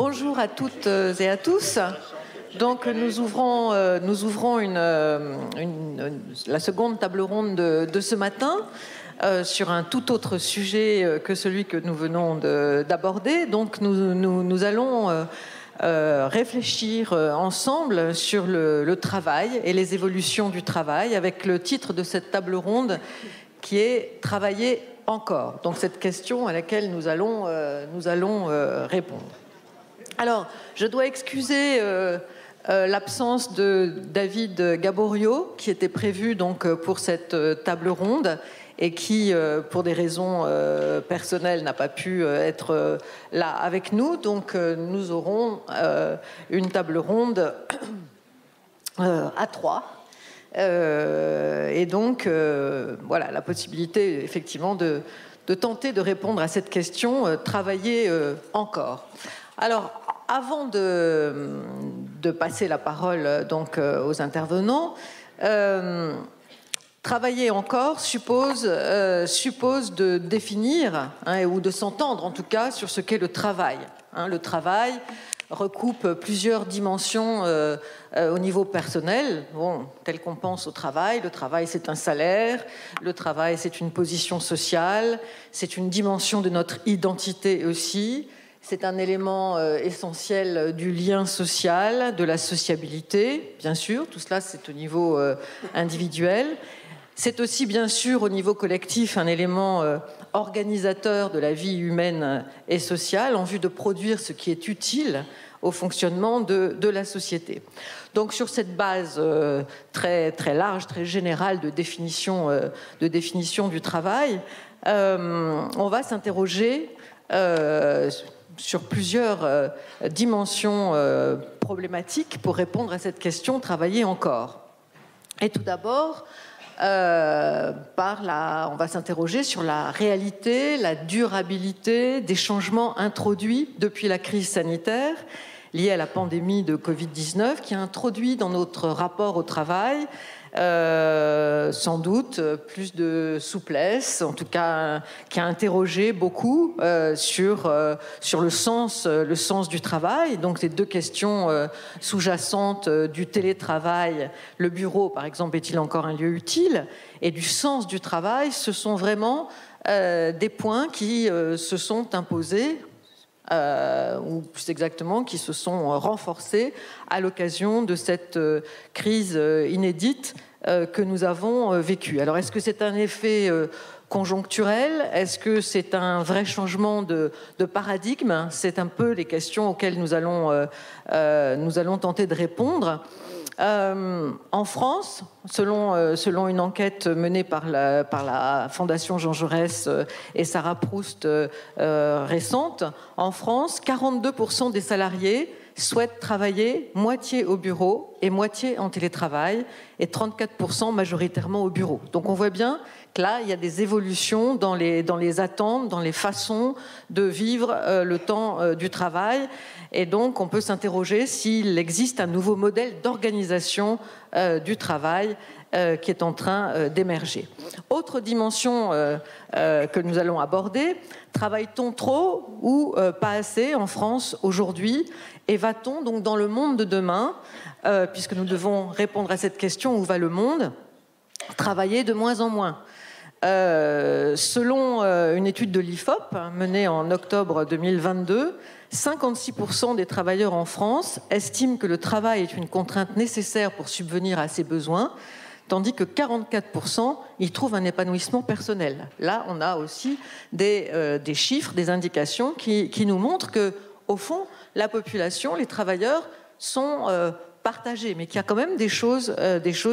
Bonjour à toutes et à tous. Donc nous ouvrons la seconde table ronde de ce matin sur un tout autre sujet que celui que nous venons d'aborder. Donc nous allons réfléchir ensemble sur le travail et les évolutions du travail, avec le titre de cette table ronde qui est « Travailler encore ». Donc cette question à laquelle nous allons répondre. Alors, je dois excuser l'absence de David Gaborio, qui était prévu donc pour cette table ronde et qui, pour des raisons personnelles, n'a pas pu être là avec nous. Donc, nous aurons une table ronde à 3. Et donc, voilà, la possibilité, effectivement, de tenter de répondre à cette question, travailler encore. Alors, avant de passer la parole donc aux intervenants, travailler encore suppose de définir ou de s'entendre en tout cas sur ce qu'est le travail. Le travail recoupe plusieurs dimensions au niveau personnel, tel qu'on pense au travail. Le travail, c'est un salaire, le travail, c'est une position sociale, c'est une dimension de notre identité aussi. C'est un élément essentiel du lien social, de la sociabilité, bien sûr. Tout cela, c'est au niveau individuel. C'est aussi, bien sûr, au niveau collectif, un élément organisateur de la vie humaine et sociale en vue de produire ce qui est utile au fonctionnement de la société. Donc, sur cette base très, très large, très générale de définition du travail, on va s'interroger sur plusieurs dimensions problématiques pour répondre à cette question « Travailler encore ». Et tout d'abord, on va s'interroger sur la réalité, la durabilité des changements introduits depuis la crise sanitaire liée à la pandémie de Covid-19 qui a introduit dans notre rapport au travail sans doute plus de souplesse, en tout cas qui a interrogé beaucoup sur le sens du travail. Donc ces deux questions sous-jacentes du télétravail, le bureau par exemple est-il encore un lieu utile, et du sens du travail, ce sont vraiment des points qui se sont imposés ou plus exactement qui se sont renforcés à l'occasion de cette crise inédite que nous avons vécue. Alors est-ce que c'est un effet conjoncturel? Est-ce que c'est un vrai changement de paradigme? C'est un peu les questions auxquelles nous allons tenter de répondre. En France, selon une enquête menée par la Fondation Jean Jaurès et Sarah Proust récente, en France, 42% des salariés souhaitent travailler moitié au bureau et moitié en télétravail, et 34% majoritairement au bureau. Donc on voit bien que là, il y a des évolutions dans les attentes, dans les façons de vivre le temps du travail. Et donc, on peut s'interroger s'il existe un nouveau modèle d'organisation du travail qui est en train d'émerger. Autre dimension que nous allons aborder, travaille-t-on trop ou pas assez en France aujourd'hui? Et va-t-on donc dans le monde de demain, puisque nous devons répondre à cette question, où va le monde, travailler de moins en moins? Selon une étude de l'IFOP menée en octobre 2022, 56% des travailleurs en France estiment que le travail est une contrainte nécessaire pour subvenir à ses besoins, tandis que 44% y trouvent un épanouissement personnel. Là, on a aussi des chiffres, des indications qui nous montrent que, au fond, la population, les travailleurs sont partagés, mais qu'il y a quand même des choses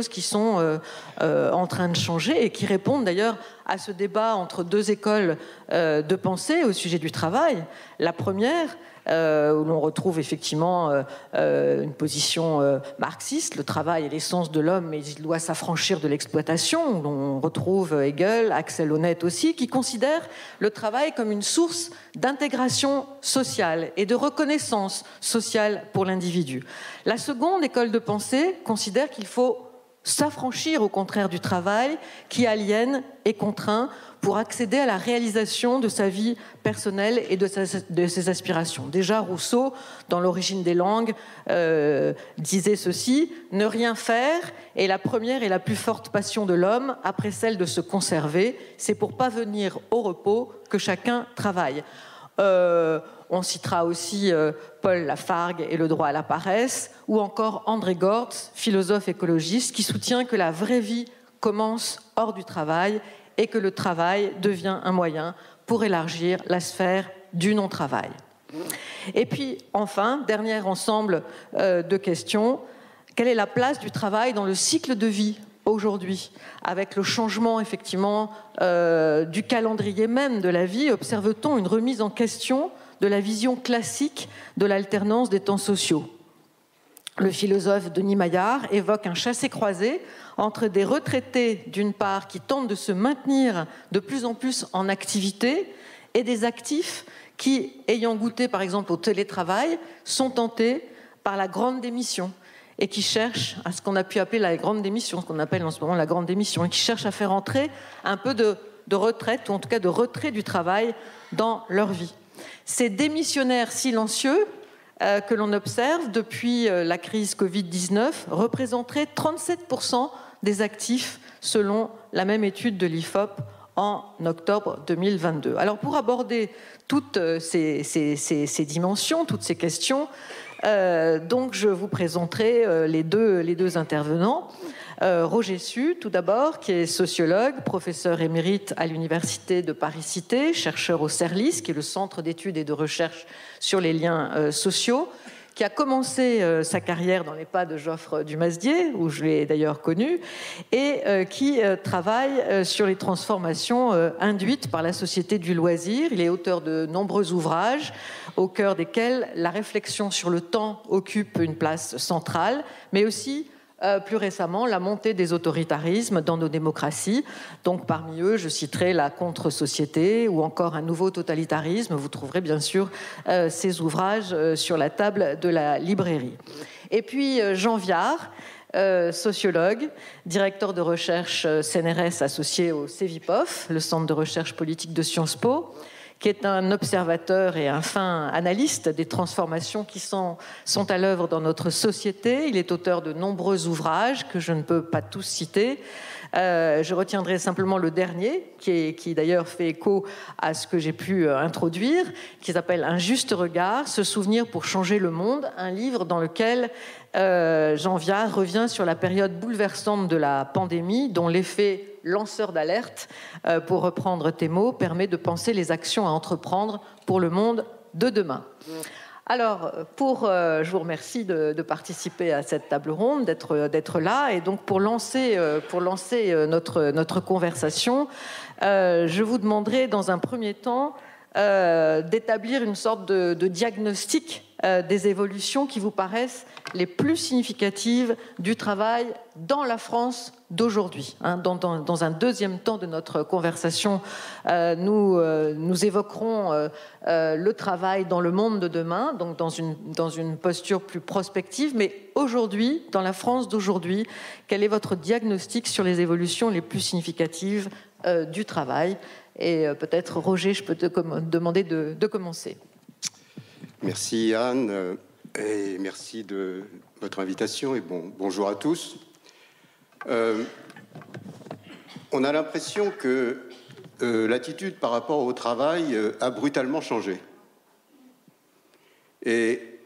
qui sont en train de changer et qui répondent d'ailleurs à ce débat entre deux écoles de pensée au sujet du travail. La première, où l'on retrouve effectivement une position marxiste, le travail est l'essence de l'homme, mais il doit s'affranchir de l'exploitation. On retrouve Hegel, Axel Honneth aussi, qui considèrent le travail comme une source d'intégration sociale et de reconnaissance sociale pour l'individu. La seconde école de pensée considère qu'il faut s'affranchir au contraire du travail qui aliène et contraint pour accéder à la réalisation de sa vie personnelle et de ses aspirations. Déjà, Rousseau, dans l'Origine des langues, disait ceci: « Ne rien faire est la première et la plus forte passion de l'homme, après celle de se conserver. C'est pour parvenir au repos que chacun travaille. » On citera aussi Paul Lafargue et le droit à la paresse, ou encore André Gortz, philosophe écologiste, qui soutient que la vraie vie commence hors du travail et que le travail devient un moyen pour élargir la sphère du non-travail. Et puis, enfin, dernier ensemble de questions, quelle est la place du travail dans le cycle de vie aujourd'hui, avec le changement effectivement du calendrier même de la vie? Observe-t-on une remise en question de la vision classique de l'alternance des temps sociaux? Le philosophe Denis Maillard évoque un chassé-croisé entre des retraités, d'une part, qui tentent de se maintenir de plus en plus en activité, et des actifs qui, ayant goûté par exemple au télétravail, sont tentés par la grande démission et qui cherchent à ce qu'on a pu appeler la grande démission, ce qu'on appelle en ce moment la grande démission, et qui cherchent à faire entrer un peu de retraite, ou en tout cas de retrait du travail dans leur vie. Ces démissionnaires silencieux que l'on observe depuis la crise Covid-19 représenteraient 37% des actifs selon la même étude de l'IFOP en octobre 2022. Alors pour aborder toutes ces dimensions, toutes ces questions, donc je vous présenterai les deux intervenants. Roger Su, tout d'abord, qui est sociologue, professeur émérite à l'Université de Paris-Cité, chercheur au CERLIS, qui est le Centre d'études et de recherche sur les liens sociaux, qui a commencé sa carrière dans les pas de Joffre Dumazedier, où je l'ai d'ailleurs connu, et qui travaille sur les transformations induites par la société du loisir. Il est auteur de nombreux ouvrages, au cœur desquels la réflexion sur le temps occupe une place centrale, mais aussi plus récemment, la montée des autoritarismes dans nos démocraties. Donc, parmi eux, je citerai la contre-société ou encore un nouveau totalitarisme. Vous trouverez bien sûr ces ouvrages sur la table de la librairie. Et puis, Jean Viard, sociologue, directeur de recherche CNRS associé au CEVIPOF, le Centre de recherche politique de Sciences Po, qui est un observateur et un fin analyste des transformations qui sont à l'œuvre dans notre société. Il est auteur de nombreux ouvrages que je ne peux pas tous citer. Je retiendrai simplement le dernier, qui d'ailleurs fait écho à ce que j'ai pu introduire, qui s'appelle « Un juste regard, se souvenir pour changer le monde », un livre dans lequel Jean Viard revient sur la période bouleversante de la pandémie, dont l'effet lanceur d'alerte, pour reprendre tes mots, permet de penser les actions à entreprendre pour le monde de demain. Alors, je vous remercie de participer à cette table ronde, d'être là, et donc pour lancer notre conversation, je vous demanderai dans un premier temps d'établir une sorte de diagnostic des évolutions qui vous paraissent les plus significatives du travail dans la France d'aujourd'hui. Dans un deuxième temps de notre conversation, nous évoquerons le travail dans le monde de demain, donc dans une posture plus prospective. Mais aujourd'hui, dans la France d'aujourd'hui, quel est votre diagnostic sur les évolutions les plus significatives du travail? Et peut-être, Roger, je peux te demander de commencer. Merci Anne, et merci de votre invitation, et bonjour à tous. On a l'impression que l'attitude par rapport au travail a brutalement changé. Et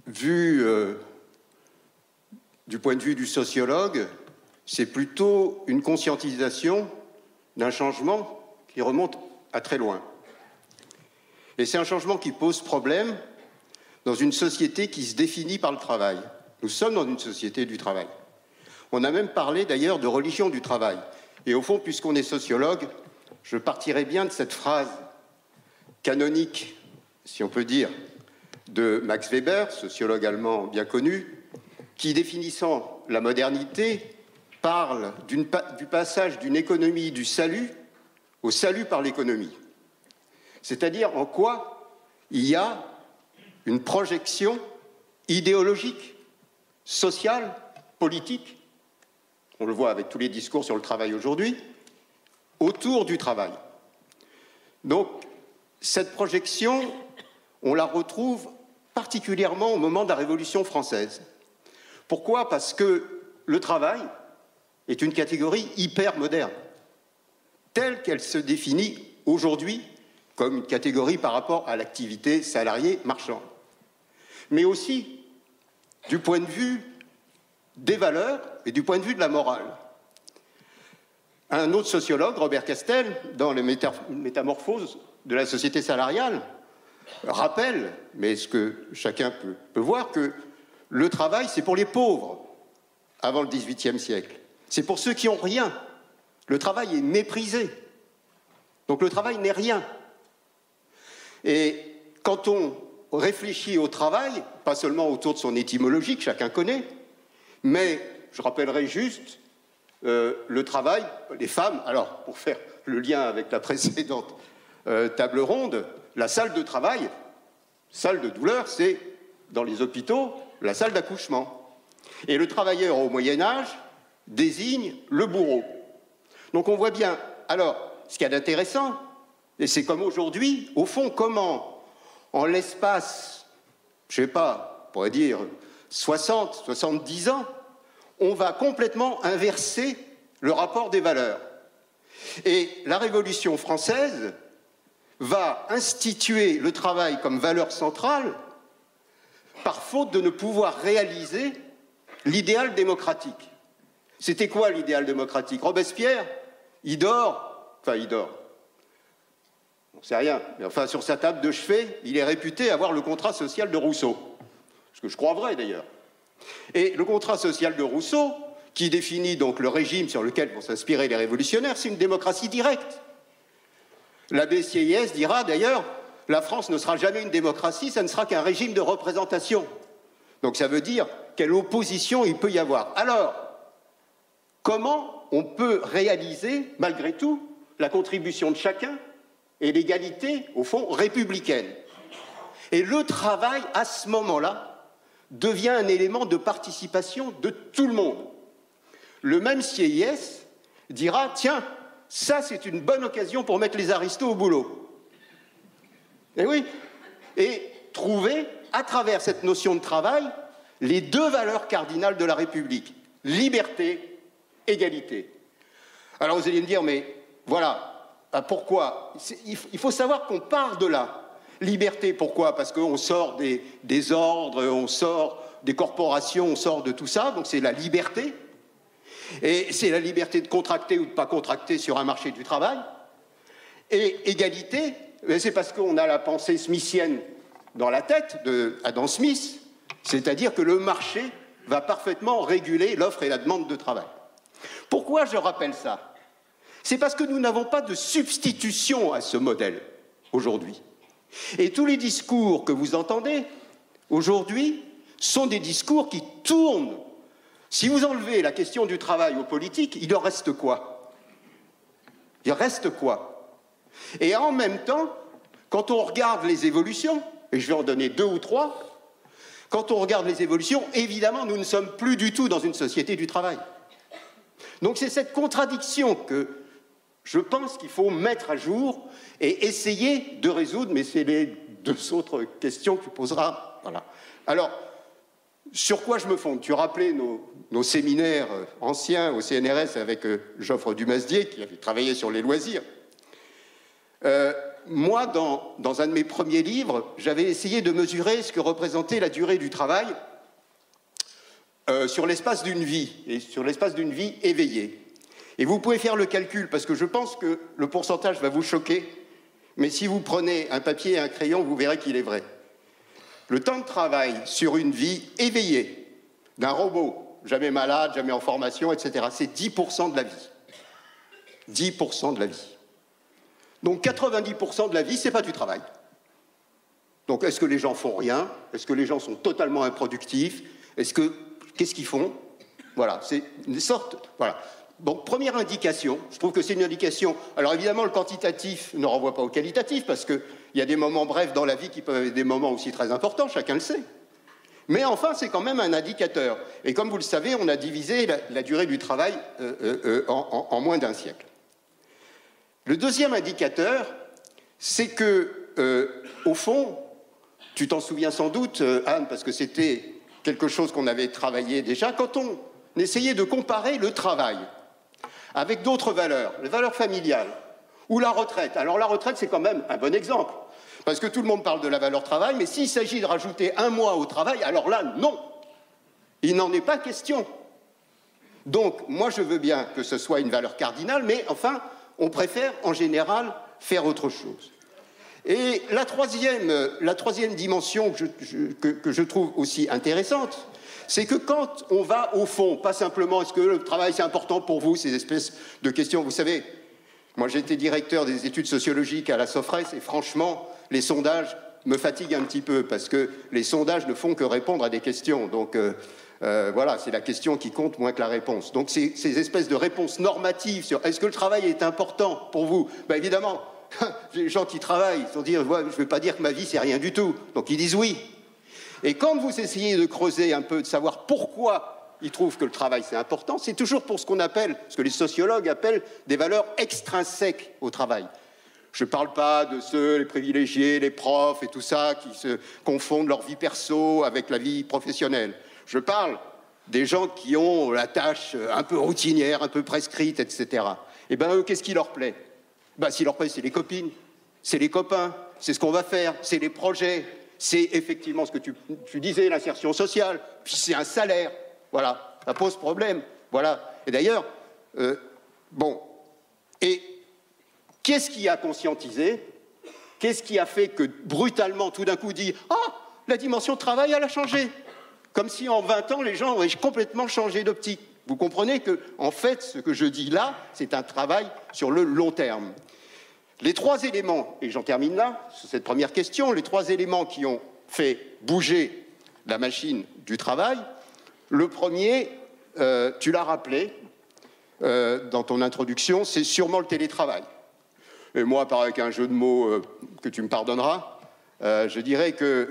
vu du point de vue du sociologue, c'est plutôt une conscientisation d'un changement qui remonte à très loin. Et c'est un changement qui pose problème dans une société qui se définit par le travail. Nous sommes dans une société du travail. On a même parlé d'ailleurs de religion du travail. Et au fond, puisqu'on est sociologue, je partirais bien de cette phrase canonique, si on peut dire, de Max Weber, sociologue allemand bien connu, qui, définissant la modernité, parle du passage d'une économie du salut au salut par l'économie. C'est-à-dire en quoi il y a une projection idéologique, sociale, politique on le voit avec tous les discours sur le travail aujourd'hui, autour du travail. Donc, cette projection, on la retrouve particulièrement au moment de la Révolution française. Pourquoi? Parce que le travail est une catégorie hyper moderne, telle qu'elle se définit aujourd'hui comme une catégorie par rapport à l'activité salariée marchande. Mais aussi du point de vue des valeurs et du point de vue de la morale. Un autre sociologue, Robert Castel, dans les Métamorphoses de la société salariale, rappelle, mais ce que chacun peut voir, que le travail, c'est pour les pauvres, avant le XVIIIe siècle. C'est pour ceux qui n'ont rien. Le travail est méprisé. Donc le travail n'est rien. Et quand on réfléchit au travail, pas seulement autour de son étymologie, que chacun connaît, mais je rappellerai juste le travail, les femmes, alors pour faire le lien avec la précédente table ronde, la salle de travail, salle de douleur, c'est dans les hôpitaux la salle d'accouchement. Et le travailleur au Moyen-Âge désigne le bourreau. Donc on voit bien, alors, ce qu'il y a d'intéressant, et c'est comme aujourd'hui, au fond, comment, en l'espace, je ne sais pas, on pourrait dire 60, 70 ans, on va complètement inverser le rapport des valeurs. Et la Révolution française va instituer le travail comme valeur centrale par faute de ne pouvoir réaliser l'idéal démocratique. C'était quoi l'idéal démocratique? Robespierre, il dort, on ne sait rien, mais enfin sur sa table de chevet, il est réputé avoir le contrat social de Rousseau, ce que je crois vrai d'ailleurs. Et le contrat social de Rousseau, qui définit donc le régime sur lequel vont s'inspirer les révolutionnaires, c'est une démocratie directe. L'abbé Sieyès dira d'ailleurs, la France ne sera jamais une démocratie, ça ne sera qu'un régime de représentation. Donc ça veut dire quelle opposition il peut y avoir. Alors, comment on peut réaliser, malgré tout, la contribution de chacun et l'égalité, au fond, républicaine? Et le travail, à ce moment-là, devient un élément de participation de tout le monde. Le même Sieyès dira, tiens, ça c'est une bonne occasion pour mettre les aristos au boulot. Et oui, et trouver, à travers cette notion de travail, les deux valeurs cardinales de la République, liberté, égalité. Alors vous allez me dire, mais voilà, pourquoi? Il faut savoir qu'on part de là. Liberté, pourquoi? Parce qu'on sort des ordres, on sort des corporations, on sort de tout ça, donc c'est la liberté. Et c'est la liberté de contracter ou de ne pas contracter sur un marché du travail. Et égalité, c'est parce qu'on a la pensée smithienne dans la tête de Adam Smith, c'est-à-dire que le marché va parfaitement réguler l'offre et la demande de travail. Pourquoi je rappelle ça? C'est parce que nous n'avons pas de substitution à ce modèle aujourd'hui. Et tous les discours que vous entendez aujourd'hui sont des discours qui tournent. Si vous enlevez la question du travail aux politiques, il en reste quoi? Il reste quoi? Et en même temps, quand on regarde les évolutions, et je vais en donner 2 ou 3, quand on regarde les évolutions, évidemment, nous ne sommes plus du tout dans une société du travail. Donc c'est cette contradiction que je pense qu'il faut mettre à jour et essayer de résoudre, mais c'est les 2 autres questions que tu poseras. Voilà. Alors, sur quoi je me fonde? Tu rappelais nos séminaires anciens au CNRS avec Geoffre Dumazdier, qui avait travaillé sur les loisirs. Moi, dans un de mes premiers livres, j'avais essayé de mesurer ce que représentait la durée du travail sur l'espace d'une vie, et sur l'espace d'une vie éveillée. Et vous pouvez faire le calcul, parce que je pense que le pourcentage va vous choquer, mais si vous prenez un papier et un crayon, vous verrez qu'il est vrai. Le temps de travail sur une vie éveillée d'un robot, jamais malade, jamais en formation, etc., c'est 10% de la vie. 10% de la vie. Donc 90% de la vie, ce n'est pas du travail. Donc est-ce que les gens font rien? Est-ce que les gens sont totalement improductifs? Qu'est-ce qu'ils font? Voilà, c'est une sorte... Voilà. Donc, première indication, je trouve que c'est une indication... Alors, évidemment, le quantitatif ne renvoie pas au qualitatif, parce qu'il y a des moments brefs dans la vie qui peuvent être des moments aussi très importants, chacun le sait. Mais enfin, c'est quand même un indicateur. Et comme vous le savez, on a divisé la durée du travail en moins d'un siècle. Le deuxième indicateur, c'est que, au fond, tu t'en souviens sans doute, Anne, parce que c'était quelque chose qu'on avait travaillé déjà, quand on essayait de comparer le travail avec d'autres valeurs, les valeurs familiales, ou la retraite. Alors la retraite, c'est quand même un bon exemple, parce que tout le monde parle de la valeur travail, mais s'il s'agit de rajouter un mois au travail, alors là, non, il n'en est pas question. Donc, moi, je veux bien que ce soit une valeur cardinale, mais enfin, on préfère, en général, faire autre chose. Et la troisième dimension que je trouve aussi intéressante, c'est que quand on va au fond, pas simplement est-ce que le travail c'est important pour vous, ces espèces de questions, vous savez, moi j'ai été directeur des études sociologiques à la Sofres et franchement, les sondages me fatiguent un petit peu parce que les sondages ne font que répondre à des questions. Donc voilà, c'est la question qui compte moins que la réponse. Donc ces espèces de réponses normatives sur est-ce que le travail est important pour vous, ben évidemment, les gens qui travaillent, ils vont dire ouais, je ne vais pas dire que ma vie c'est rien du tout. Donc ils disent oui. Et quand vous essayez de creuser un peu, de savoir pourquoi ils trouvent que le travail c'est important, c'est toujours pour ce qu'on appelle, ce que les sociologues appellent des valeurs extrinsèques au travail. Je ne parle pas de ceux, les privilégiés, les profs et tout ça, qui se confondent leur vie perso avec la vie professionnelle. Je parle des gens qui ont la tâche un peu routinière, un peu prescrite, etc. Et bien eux, qu'est-ce qui leur plaît? Ben, ce qui leur plaît, c'est les copines, c'est les copains, c'est ce qu'on va faire, c'est les projets. C'est effectivement ce que tu disais, l'insertion sociale, puis c'est un salaire, voilà, ça pose problème, voilà. Et d'ailleurs, bon, et qu'est-ce qui a conscientisé? Qu'est-ce qui a fait que brutalement, tout d'un coup, dit « Ah, la dimension travail, elle a changé !» Comme si en 20 ans, les gens auraient complètement changé d'optique. Vous comprenez que, en fait, ce que je dis là, c'est un travail sur le long terme. Les trois éléments, et j'en termine là, sur cette première question, les trois éléments qui ont fait bouger la machine du travail, le premier, tu l'as rappelé dans ton introduction, c'est sûrement le télétravail. Et moi, avec un jeu de mots que tu me pardonneras, je dirais que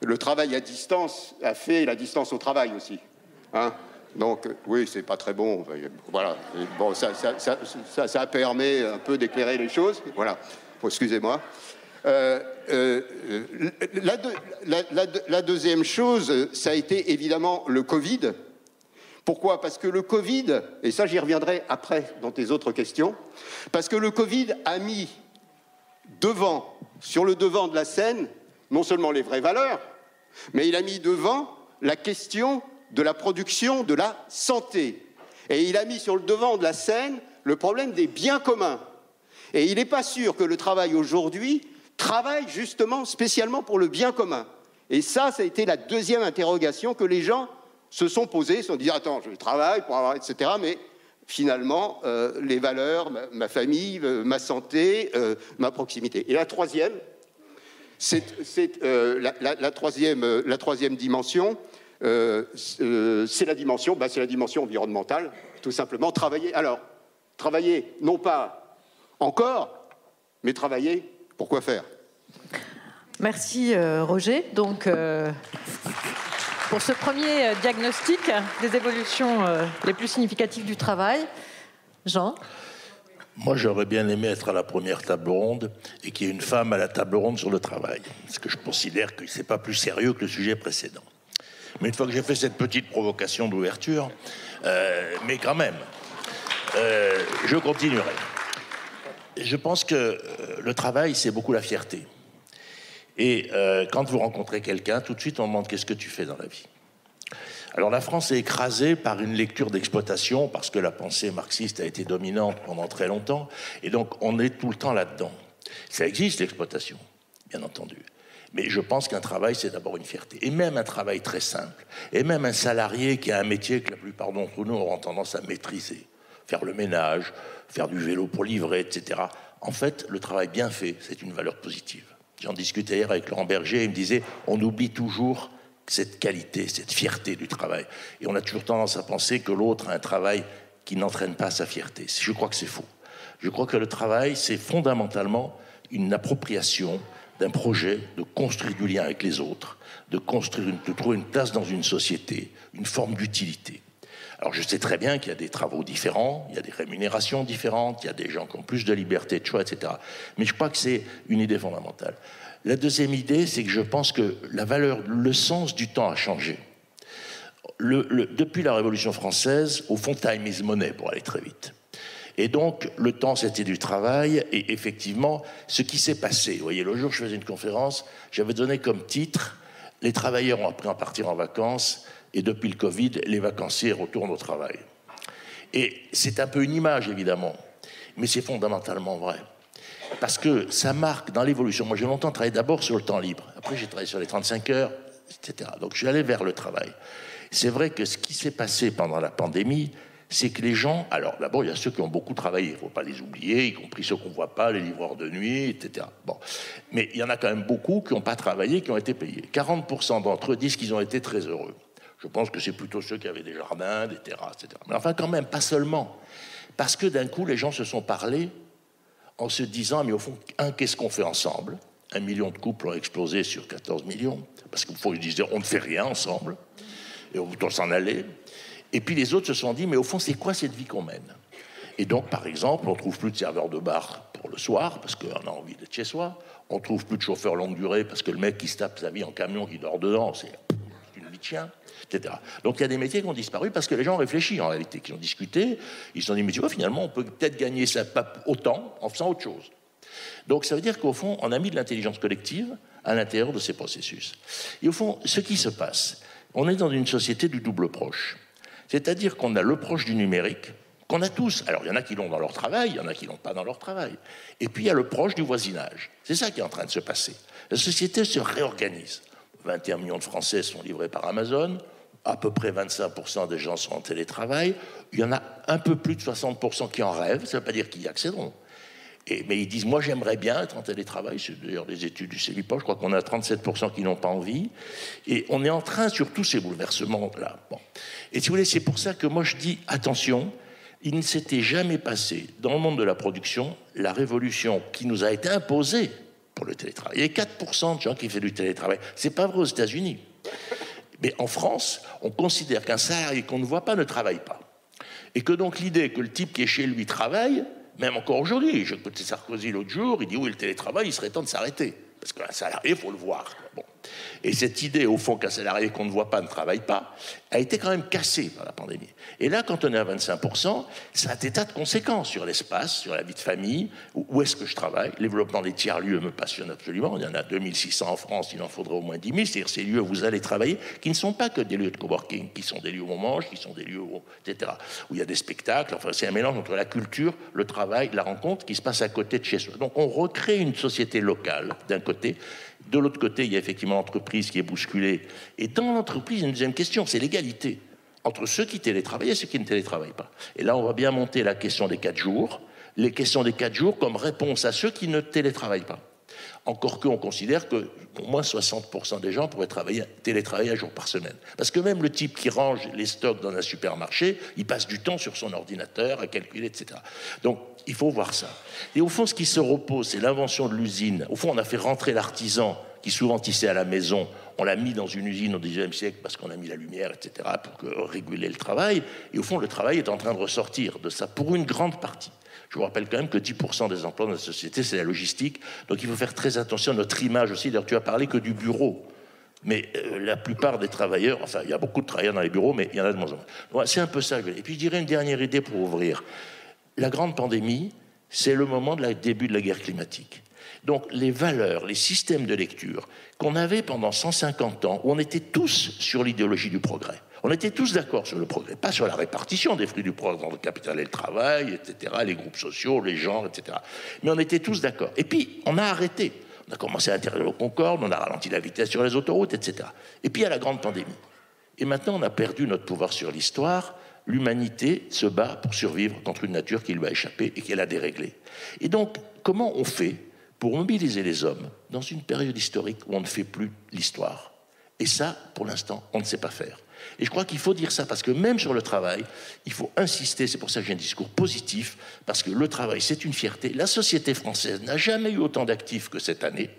le travail à distance a fait la distance au travail aussi. Hein ? Donc, oui, c'est pas très bon. Voilà. Bon, ça permet un peu d'éclairer les choses. Voilà. Excusez-moi. La deuxième chose, ça a été évidemment le Covid. Pourquoi? Parce que le Covid, et ça j'y reviendrai après dans tes autres questions, parce que le Covid a mis sur le devant de la scène, non seulement les vraies valeurs, mais il a mis devant la question de la production de la santé. Et il a mis sur le devant de la scène le problème des biens communs. Et il n'est pas sûr que le travail aujourd'hui travaille justement spécialement pour le bien commun. Et ça a été la deuxième interrogation que les gens se sont posées, se sont dit « Attends, je travaille pour avoir... etc. » Mais finalement, les valeurs, ma famille, ma santé, ma proximité. Et la troisième, la troisième dimension, c'est la dimension environnementale, tout simplement. Travailler, non pas encore, mais travailler pour quoi faire. Merci Roger. Donc, pour ce premier diagnostic des évolutions les plus significatives du travail, Jean? Moi, j'aurais bien aimé être à la première table ronde et qu'il y ait une femme à la table ronde sur le travail, parce que je considère que ce n'est pas plus sérieux que le sujet précédent. Mais une fois que j'ai fait cette petite provocation d'ouverture, mais quand même, je continuerai. Je pense que le travail, c'est beaucoup la fierté. Et quand vous rencontrez quelqu'un, tout de suite, on demande qu'est-ce que tu fais dans la vie. Alors la France est écrasée par une lecture d'exploitation, parce que la pensée marxiste a été dominante pendant très longtemps, et donc on est tout le temps là-dedans. Ça existe, l'exploitation, bien entendu. Mais je pense qu'un travail, c'est d'abord une fierté. Et même un travail très simple. Et même un salarié qui a un métier que la plupart d'entre nous auront tendance à maîtriser. Faire le ménage, faire du vélo pour livrer, etc. En fait, le travail bien fait, c'est une valeur positive. J'en discutais hier avec Laurent Berger, il me disait, on oublie toujours cette qualité, cette fierté du travail. Et on a toujours tendance à penser que l'autre a un travail qui n'entraîne pas sa fierté. Je crois que c'est faux. Je crois que le travail, c'est fondamentalement une appropriation d'un projet, de construire du lien avec les autres, de trouver une place dans une société, une forme d'utilité. Alors je sais très bien qu'il y a des travaux différents, il y a des rémunérations différentes, il y a des gens qui ont plus de liberté de choix, etc. Mais je crois que c'est une idée fondamentale. La deuxième idée, c'est que je pense que la valeur, le sens du temps a changé. Depuis la Révolution française, au fond, time is money, pour aller très vite. Et donc, le temps, c'était du travail. Et effectivement, ce qui s'est passé, vous voyez, le jour où je faisais une conférence, j'avais donné comme titre « Les travailleurs ont appris à partir en vacances, et depuis le Covid, les vacanciers retournent au travail. » Et c'est un peu une image, évidemment, mais c'est fondamentalement vrai. Parce que ça marque dans l'évolution. Moi, j'ai longtemps travaillé d'abord sur le temps libre. Après, j'ai travaillé sur les 35 heures, etc. Donc, je suis allé vers le travail. C'est vrai que ce qui s'est passé pendant la pandémie, c'est que les gens... Alors, d'abord, il y a ceux qui ont beaucoup travaillé. Il ne faut pas les oublier, y compris ceux qu'on ne voit pas, les livreurs de nuit, etc. Bon. Mais il y en a quand même beaucoup qui n'ont pas travaillé, qui ont été payés. 40% d'entre eux disent qu'ils ont été très heureux. Je pense que c'est plutôt ceux qui avaient des jardins, des terrasses, etc. Mais enfin, quand même, pas seulement. Parce que d'un coup, les gens se sont parlé en se disant, mais au fond, qu'est-ce qu'on fait ensemble ? 1 million de couples ont explosé sur 14 millions. Parce qu'il faut qu'ils disent, on ne fait rien ensemble. Et on doit s'en aller. Et puis les autres se sont dit, mais au fond, c'est quoi cette vie qu'on mène ? Et donc, par exemple, on ne trouve plus de serveur de bar pour le soir, parce qu'on a envie d'être chez soi. On ne trouve plus de chauffeur longue durée, parce que le mec qui se tape sa vie en camion, qui dort dedans, c'est une vie de chien, etc. Donc il y a des métiers qui ont disparu parce que les gens ont réfléchi, en réalité, qui ont discuté. Ils se sont dit, mais tu vois, finalement, on peut peut-être gagner ça autant en faisant autre chose. Donc ça veut dire qu'au fond, on a mis de l'intelligence collective à l'intérieur de ces processus. Et au fond, ce qui se passe, on est dans une société du double proche. C'est-à-dire qu'on a le proche du numérique, qu'on a tous. Alors, il y en a qui l'ont dans leur travail, il y en a qui l'ont pas dans leur travail. Et puis, il y a le proche du voisinage. C'est ça qui est en train de se passer. La société se réorganise. 21 millions de Français sont livrés par Amazon. À peu près 25% des gens sont en télétravail. Il y en a un peu plus de 60% qui en rêvent. Ça ne veut pas dire qu'ils y accéderont. Mais ils disent, moi j'aimerais bien être en télétravail, c'est d'ailleurs des études du CEVIPOS, je crois qu'on a 37% qui n'ont pas envie, et on est en train, sur tous ces bouleversements-là. Bon. Et si vous voulez, c'est pour ça que moi je dis, attention, il ne s'était jamais passé dans le monde de la production la révolution qui nous a été imposée pour le télétravail. Il y a 4% de gens qui font du télétravail. C'est pas vrai aux États-Unis. Mais en France, on considère qu'un salarié qu'on ne voit pas ne travaille pas. Et que donc l'idée que le type qui est chez lui travaille, même encore aujourd'hui, j'ai écouté Sarkozy l'autre jour, il dit oui, le télétravail, il serait temps de s'arrêter. Parce qu'un salarié, il faut le voir. Bon. Et cette idée, au fond, qu'un salarié qu'on ne voit pas ne travaille pas, a été quand même cassée par la pandémie. Et là, quand on est à 25%, ça a des tas de conséquences sur l'espace, sur la vie de famille, où est-ce que je travaille. Le développement des tiers-lieux me passionne absolument. Il y en a 2600 en France, il en faudrait au moins 10 000. C'est-à-dire ces lieux où vous allez travailler, qui ne sont pas que des lieux de coworking, qui sont des lieux où on mange, qui sont des lieux où, etc., où il y a des spectacles. Enfin, c'est un mélange entre la culture, le travail, la rencontre, qui se passe à côté de chez soi. Donc on recrée une société locale, d'un côté. De l'autre côté, il y a effectivement l'entreprise qui est bousculée. Et dans l'entreprise, il y a une deuxième question, c'est l'égalité entre ceux qui télétravaillent et ceux qui ne télétravaillent pas. Et là, on va bien monter la question des 4 jours, les questions des 4 jours comme réponse à ceux qui ne télétravaillent pas. Encore qu'on considère que au moins 60% des gens pourraient télétravailler 1 jour par semaine. Parce que même le type qui range les stocks dans un supermarché, il passe du temps sur son ordinateur à calculer, etc. Donc, il faut voir ça. Et au fond, ce qui se repose, c'est l'invention de l'usine. Au fond, on a fait rentrer l'artisan qui souvent tissait à la maison. On l'a mis dans une usine au XIXe siècle parce qu'on a mis la lumière, etc., pour réguler le travail. Et au fond, le travail est en train de ressortir de ça pour une grande partie. Je vous rappelle quand même que 10% des emplois de la société, c'est la logistique. Donc il faut faire très attention à notre image aussi. D'ailleurs, tu as parlé que du bureau. Mais la plupart des travailleurs, enfin, il y a beaucoup de travailleurs dans les bureaux, mais il y en a de moins en moins. C'est un peu ça. Et puis je dirais une dernière idée pour ouvrir. La grande pandémie, c'est le moment du début de la guerre climatique. Donc les valeurs, les systèmes de lecture qu'on avait pendant 150 ans, où on était tous sur l'idéologie du progrès. On était tous d'accord sur le progrès, pas sur la répartition des fruits du progrès dans le capital et le travail, etc., les groupes sociaux, les genres, etc. Mais on était tous d'accord. Et puis, on a arrêté. On a commencé à interdire le Concorde, on a ralenti la vitesse sur les autoroutes, etc. Et puis, il y a la grande pandémie. Et maintenant, on a perdu notre pouvoir sur l'histoire. L'humanité se bat pour survivre contre une nature qui lui a échappé et qu'elle a déréglée. Et donc, comment on fait pour mobiliser les hommes dans une période historique où on ne fait plus l'histoire Et ça, pour l'instant, on ne sait pas faire. Et je crois qu'il faut dire ça, parce que même sur le travail, il faut insister, c'est pour ça que j'ai un discours positif, parce que le travail, c'est une fierté. La société française n'a jamais eu autant d'actifs que cette année,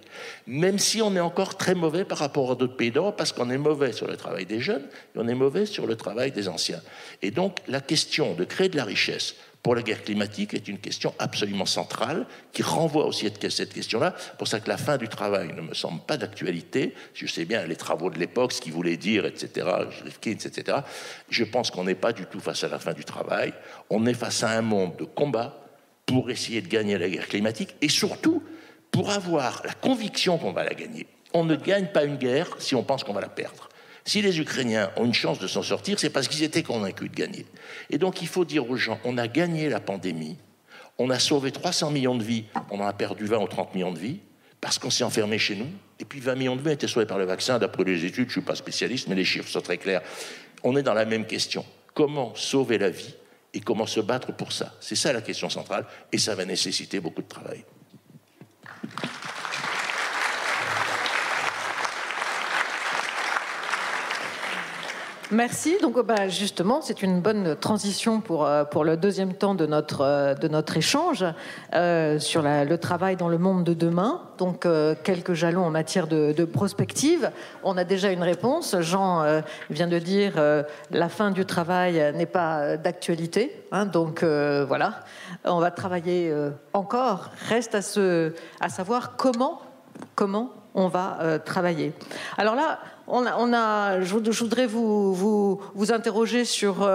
même si on est encore très mauvais par rapport à d'autres pays d'Europe, parce qu'on est mauvais sur le travail des jeunes, et on est mauvais sur le travail des anciens. Et donc, la question de créer de la richesse pour la guerre climatique est une question absolument centrale qui renvoie aussi à cette question-là. C'est pour ça que la fin du travail ne me semble pas d'actualité. Je sais bien les travaux de l'époque, ce qu'ils voulaient dire, etc., Rifkin, etc. Je pense qu'on n'est pas du tout face à la fin du travail. On est face à un monde de combat pour essayer de gagner la guerre climatique et surtout pour avoir la conviction qu'on va la gagner. On ne gagne pas une guerre si on pense qu'on va la perdre. Si les Ukrainiens ont une chance de s'en sortir, c'est parce qu'ils étaient convaincus de gagner. Et donc, il faut dire aux gens, on a gagné la pandémie, on a sauvé 300 millions de vies, on en a perdu 20 ou 30 millions de vies, parce qu'on s'est enfermé chez nous, et puis 20 millions de vies ont été sauvés par le vaccin, d'après les études, je ne suis pas spécialiste, mais les chiffres sont très clairs. On est dans la même question. Comment sauver la vie et comment se battre pour ça? C'est ça la question centrale, et ça va nécessiter beaucoup de travail. Merci. Donc, justement, c'est une bonne transition pour le deuxième temps de notre échange sur le travail dans le monde de demain. Donc, quelques jalons en matière de prospective. On a déjà une réponse. Jean vient de dire la fin du travail n'est pas d'actualité. Donc, voilà. On va travailler encore. Reste à savoir comment on va travailler. Alors là, je voudrais vous interroger sur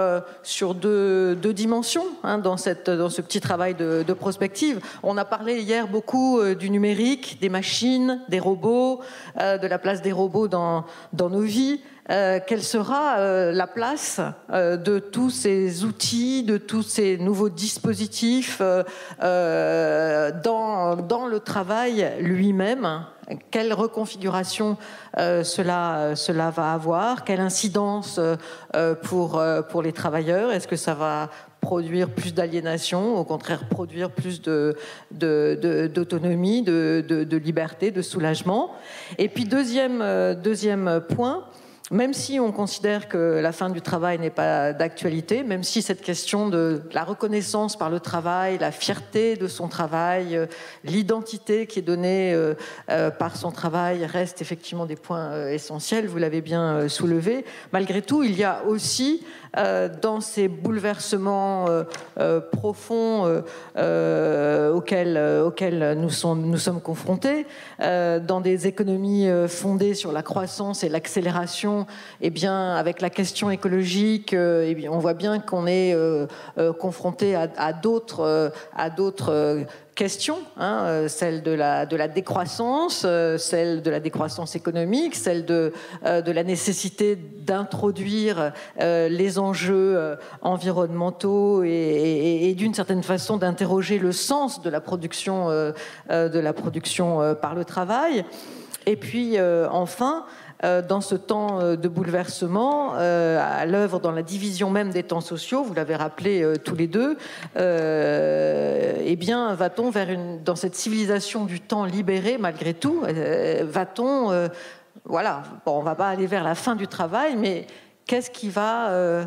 deux dimensions dans ce petit travail de prospective. On a parlé hier beaucoup du numérique, des machines, des robots, de la place des robots dans nos vies. Quelle sera la place de tous ces outils, de tous ces nouveaux dispositifs dans le travail lui-même? Quelle reconfiguration cela va avoir? Quelle incidence pour les travailleurs? Est-ce que ça va produire plus d'aliénation, au contraire produire plus d'autonomie, de liberté, de soulagement? Et puis deuxième point, même si on considère que la fin du travail n'est pas d'actualité, même si cette question de la reconnaissance par le travail, la fierté de son travail, l'identité qui est donnée par son travail reste effectivement des points essentiels, vous l'avez bien soulevé, malgré tout, il y a aussi dans ces bouleversements profonds auxquels nous sommes confrontés, dans des économies fondées sur la croissance et l'accélération, eh bien, avec la question écologique, eh bien, on voit bien qu'on est confronté à d'autres questions, celle de la décroissance, celle de la décroissance économique, celle de la nécessité d'introduire les enjeux environnementaux et d'une certaine façon d'interroger le sens de la production par le travail. Et puis enfin, dans ce temps de bouleversement, à l'œuvre dans la division même des temps sociaux, vous l'avez rappelé tous les deux, eh bien, va-t-on dans cette civilisation du temps libéré, malgré tout, va-t-on, voilà, bon, on ne va pas aller vers la fin du travail, mais qu'est-ce qui va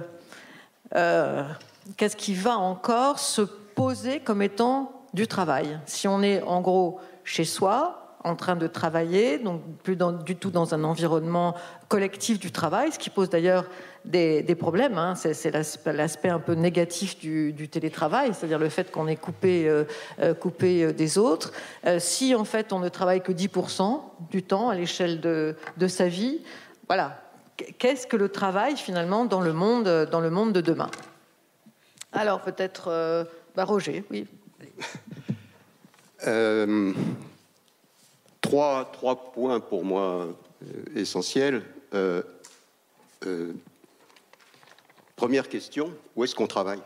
encore se poser comme étant du travail? Si on est en gros chez soi, en train de travailler, donc plus du tout dans un environnement collectif du travail, ce qui pose d'ailleurs des problèmes. C'est l'aspect un peu négatif du télétravail, c'est-à-dire le fait qu'on est coupé des autres. Si en fait on ne travaille que 10% du temps à l'échelle de sa vie, voilà. Qu'est-ce que le travail finalement dans le monde de demain? Alors peut-être Roger, oui. Trois points pour moi essentiels. Première question, où est-ce qu'on travaille?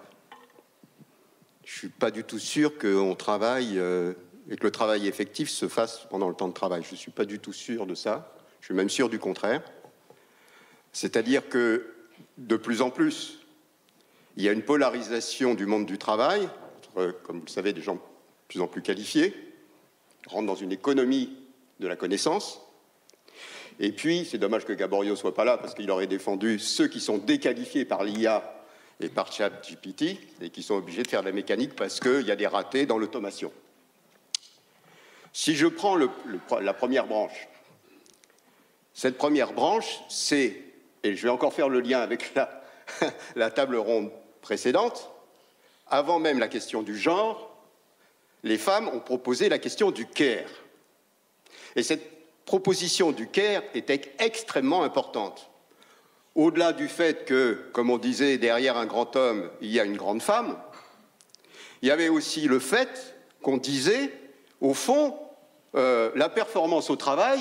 Je ne suis pas du tout sûr qu'on travaille et que le travail effectif se fasse pendant le temps de travail. Je ne suis pas du tout sûr de ça. Je suis même sûr du contraire. C'est-à-dire que, de plus en plus, il y a une polarisation du monde du travail, entre, comme vous le savez, des gens de plus en plus qualifiés, rentrent dans une économie de la connaissance, Et puis, c'est dommage que Gaboriau ne soit pas là, parce qu'il aurait défendu ceux qui sont déqualifiés par l'IA et par ChatGPT, et qui sont obligés de faire de la mécanique parce qu'il y a des ratés dans l'automation. Si je prends la première branche, cette première branche, c'est, et je vais encore faire le lien avec la table ronde précédente, avant même la question du genre, les femmes ont proposé la question du care. Et cette proposition du care était extrêmement importante. Au-delà du fait que, comme on disait, derrière un grand homme, il y a une grande femme, il y avait aussi le fait qu'on disait, au fond, la performance au travail,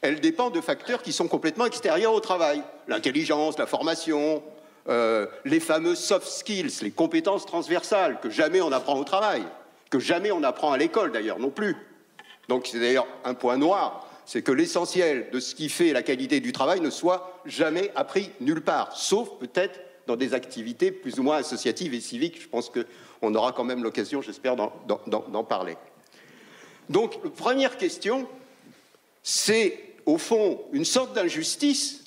elle dépend de facteurs qui sont complètement extérieurs au travail. L'intelligence, la formation, les fameux soft skills, les compétences transversales que jamais on apprend au travail, que jamais on apprend à l'école d'ailleurs non plus. Donc c'est d'ailleurs un point noir, c'est que l'essentiel de ce qui fait la qualité du travail ne soit jamais appris nulle part, sauf peut-être dans des activités plus ou moins associatives et civiques. Je pense qu'on aura quand même l'occasion, j'espère, d'en parler. Donc, la première question, c'est au fond une sorte d'injustice.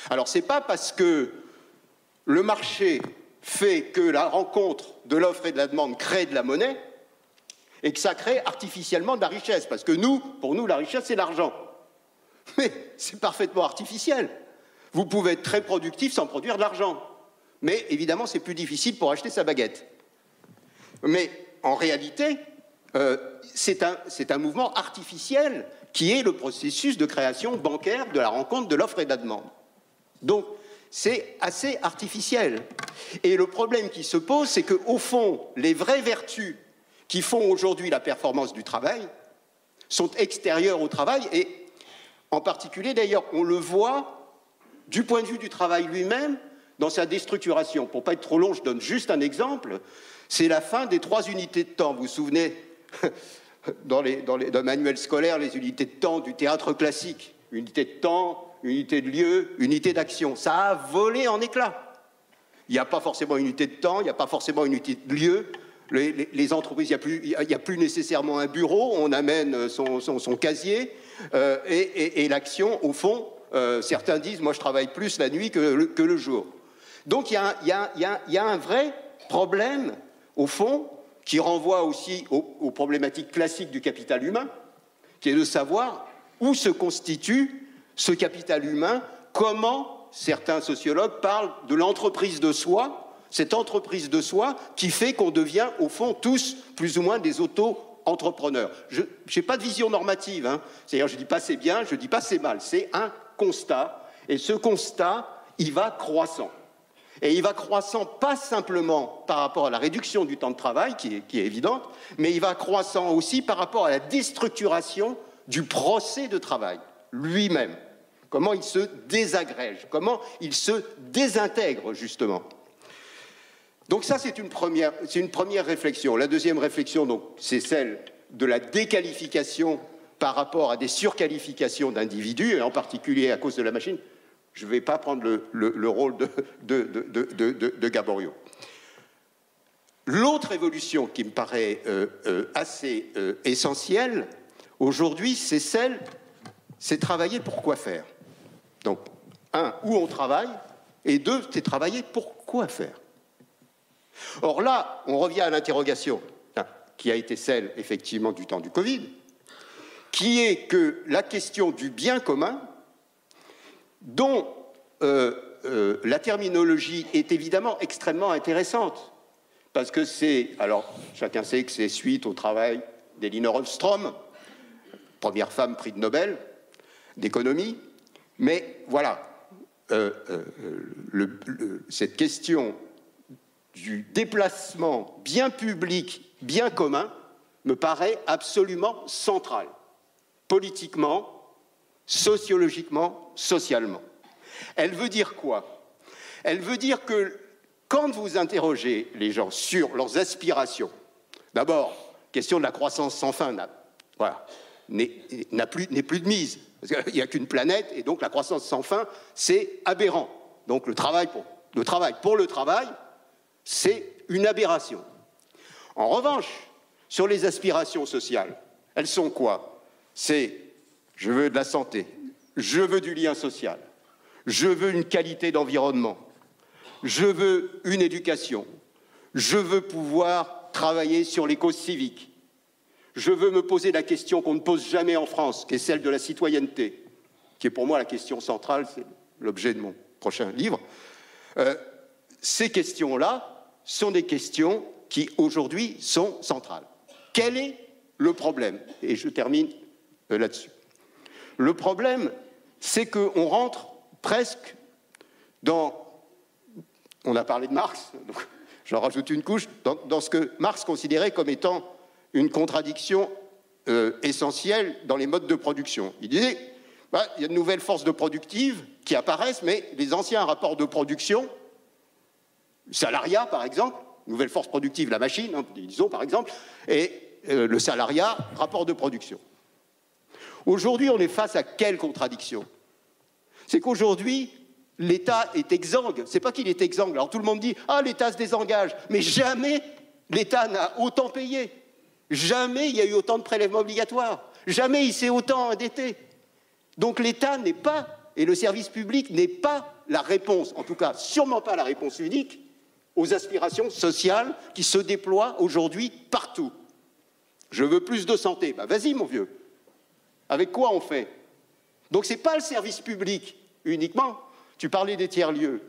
Alors, ce n'est pas parce que le marché fait que la rencontre de l'offre et de la demande crée de la monnaie et que ça crée artificiellement de la richesse. Parce que pour nous, la richesse, c'est l'argent. Mais c'est parfaitement artificiel. Vous pouvez être très productif sans produire de l'argent. Mais évidemment, c'est plus difficile pour acheter sa baguette. Mais en réalité, c'est un mouvement artificiel qui est le processus de création bancaire de la rencontre de l'offre et de la demande. Donc, c'est assez artificiel. Et le problème qui se pose, c'est qu'au fond, les vraies vertus qui font aujourd'hui la performance du travail sont extérieures au travail, et en particulier, d'ailleurs, on le voit du point de vue du travail lui-même dans sa déstructuration. Pour ne pas être trop long, je donne juste un exemple. C'est la fin des 3 unités de temps. Vous vous souvenez, dans le manuel scolaire, les unités de temps du théâtre classique. Unité de temps, unité de lieu, unité d'action. Ça a volé en éclats. Il n'y a pas forcément une unité de temps, il n'y a pas forcément une unité de lieu. Les entreprises, il n'y a plus nécessairement un bureau, on amène son casier, et l'action, au fond, certains disent, moi je travaille plus la nuit que le jour. Donc il y a un vrai problème, au fond, qui renvoie aussi aux problématiques classiques du capital humain, qui est de savoir où se constitue ce capital humain, comment certains sociologues parlent de l'entreprise de soi, cette entreprise de soi qui fait qu'on devient, au fond, tous plus ou moins des auto-entrepreneurs. Je n'ai pas de vision normative, hein. C'est-à-dire je ne dis pas c'est bien, je ne dis pas c'est mal, c'est un constat, et ce constat, il va croissant. Et il va croissant pas simplement par rapport à la réduction du temps de travail, qui est évidente, mais il va croissant aussi par rapport à la déstructuration du procès de travail lui-même. Comment il se désagrège, comment il se désintègre, justement. Donc ça, c'est une première réflexion. La deuxième réflexion, donc, c'est celle de la déqualification par rapport à des surqualifications d'individus, et en particulier à cause de la machine. Je ne vais pas prendre le rôle de Gaboriau. L'autre évolution qui me paraît assez essentielle aujourd'hui, c'est travailler pour quoi faire. Donc, où on travaille, et 2, c'est travailler pour quoi faire. Or là, on revient à l'interrogation qui a été celle, effectivement, du temps du Covid, qui est que la question du bien commun, dont la terminologie est évidemment extrêmement intéressante, parce que alors chacun sait que c'est suite au travail d'Elinor Ostrom, première femme prix de Nobel d'économie, mais voilà, cette question du déplacement bien public, bien commun, me paraît absolument centrale, politiquement, sociologiquement, socialement. Elle veut dire quoi? Elle veut dire que quand vous interrogez les gens sur leurs aspirations, d'abord, question de la croissance sans fin, n'est plus de mise, parce qu'il n'y a qu'une planète, et donc la croissance sans fin, c'est aberrant. Donc le travail pour le travail, c'est une aberration. En revanche, sur les aspirations sociales, elles sont quoi? C'est je veux de la santé, je veux du lien social, je veux une qualité d'environnement, je veux une éducation, je veux pouvoir travailler sur les causes civiques, je veux me poser la question qu'on ne pose jamais en France, qui est celle de la citoyenneté, qui est pour moi la question centrale, c'est l'objet de mon prochain livre. Ces questions-là sont des questions qui, aujourd'hui, sont centrales. Quel est le problème? Et je termine là-dessus. Le problème, c'est qu'on rentre presque dans... On a parlé de Marx, donc j'en rajoute une couche, dans ce que Marx considérait comme étant une contradiction essentielle dans les modes de production. Il disait, il y a de nouvelles forces de productives qui apparaissent, mais les anciens rapports de production, salariat par exemple, nouvelle force productive, la machine, hein, disons par exemple, et le salariat, rapport de production. Aujourd'hui, on est face à quelle contradiction? C'est qu'aujourd'hui, l'État est exsangue. C'est pas qu'il est exsangue. Alors tout le monde dit « Ah, l'État se désengage ». Mais jamais l'État n'a autant payé. Jamais il y a eu autant de prélèvements obligatoires. Jamais il s'est autant endetté. Donc l'État n'est pas, et le service public n'est pas la réponse, en tout cas sûrement pas la réponse unique, aux aspirations sociales qui se déploient aujourd'hui partout. Je veux plus de santé. Ben vas-y mon vieux. Avec quoi on fait? Donc ce n'est pas le service public uniquement. Tu parlais des tiers-lieux.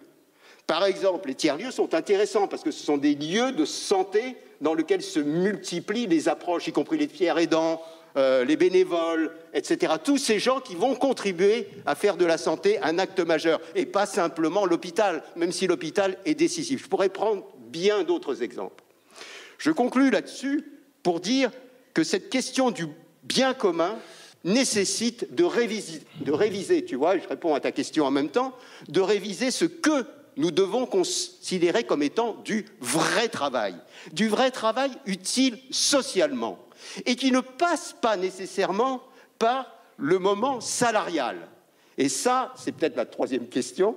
Par exemple, les tiers-lieux sont intéressants parce que ce sont des lieux de santé dans lesquels se multiplient les approches, y compris les tiers aidants, les bénévoles, etc. Tous ces gens qui vont contribuer à faire de la santé un acte majeur et pas simplement l'hôpital, même si l'hôpital est décisif. Je pourrais prendre bien d'autres exemples. Je conclus là-dessus pour dire que cette question du bien commun nécessite de réviser, tu vois, je réponds à ta question en même temps, de réviser ce que nous devons considérer comme étant du vrai travail utile socialement, et qui ne passe pas nécessairement par le moment salarial. Et ça, c'est peut-être la troisième question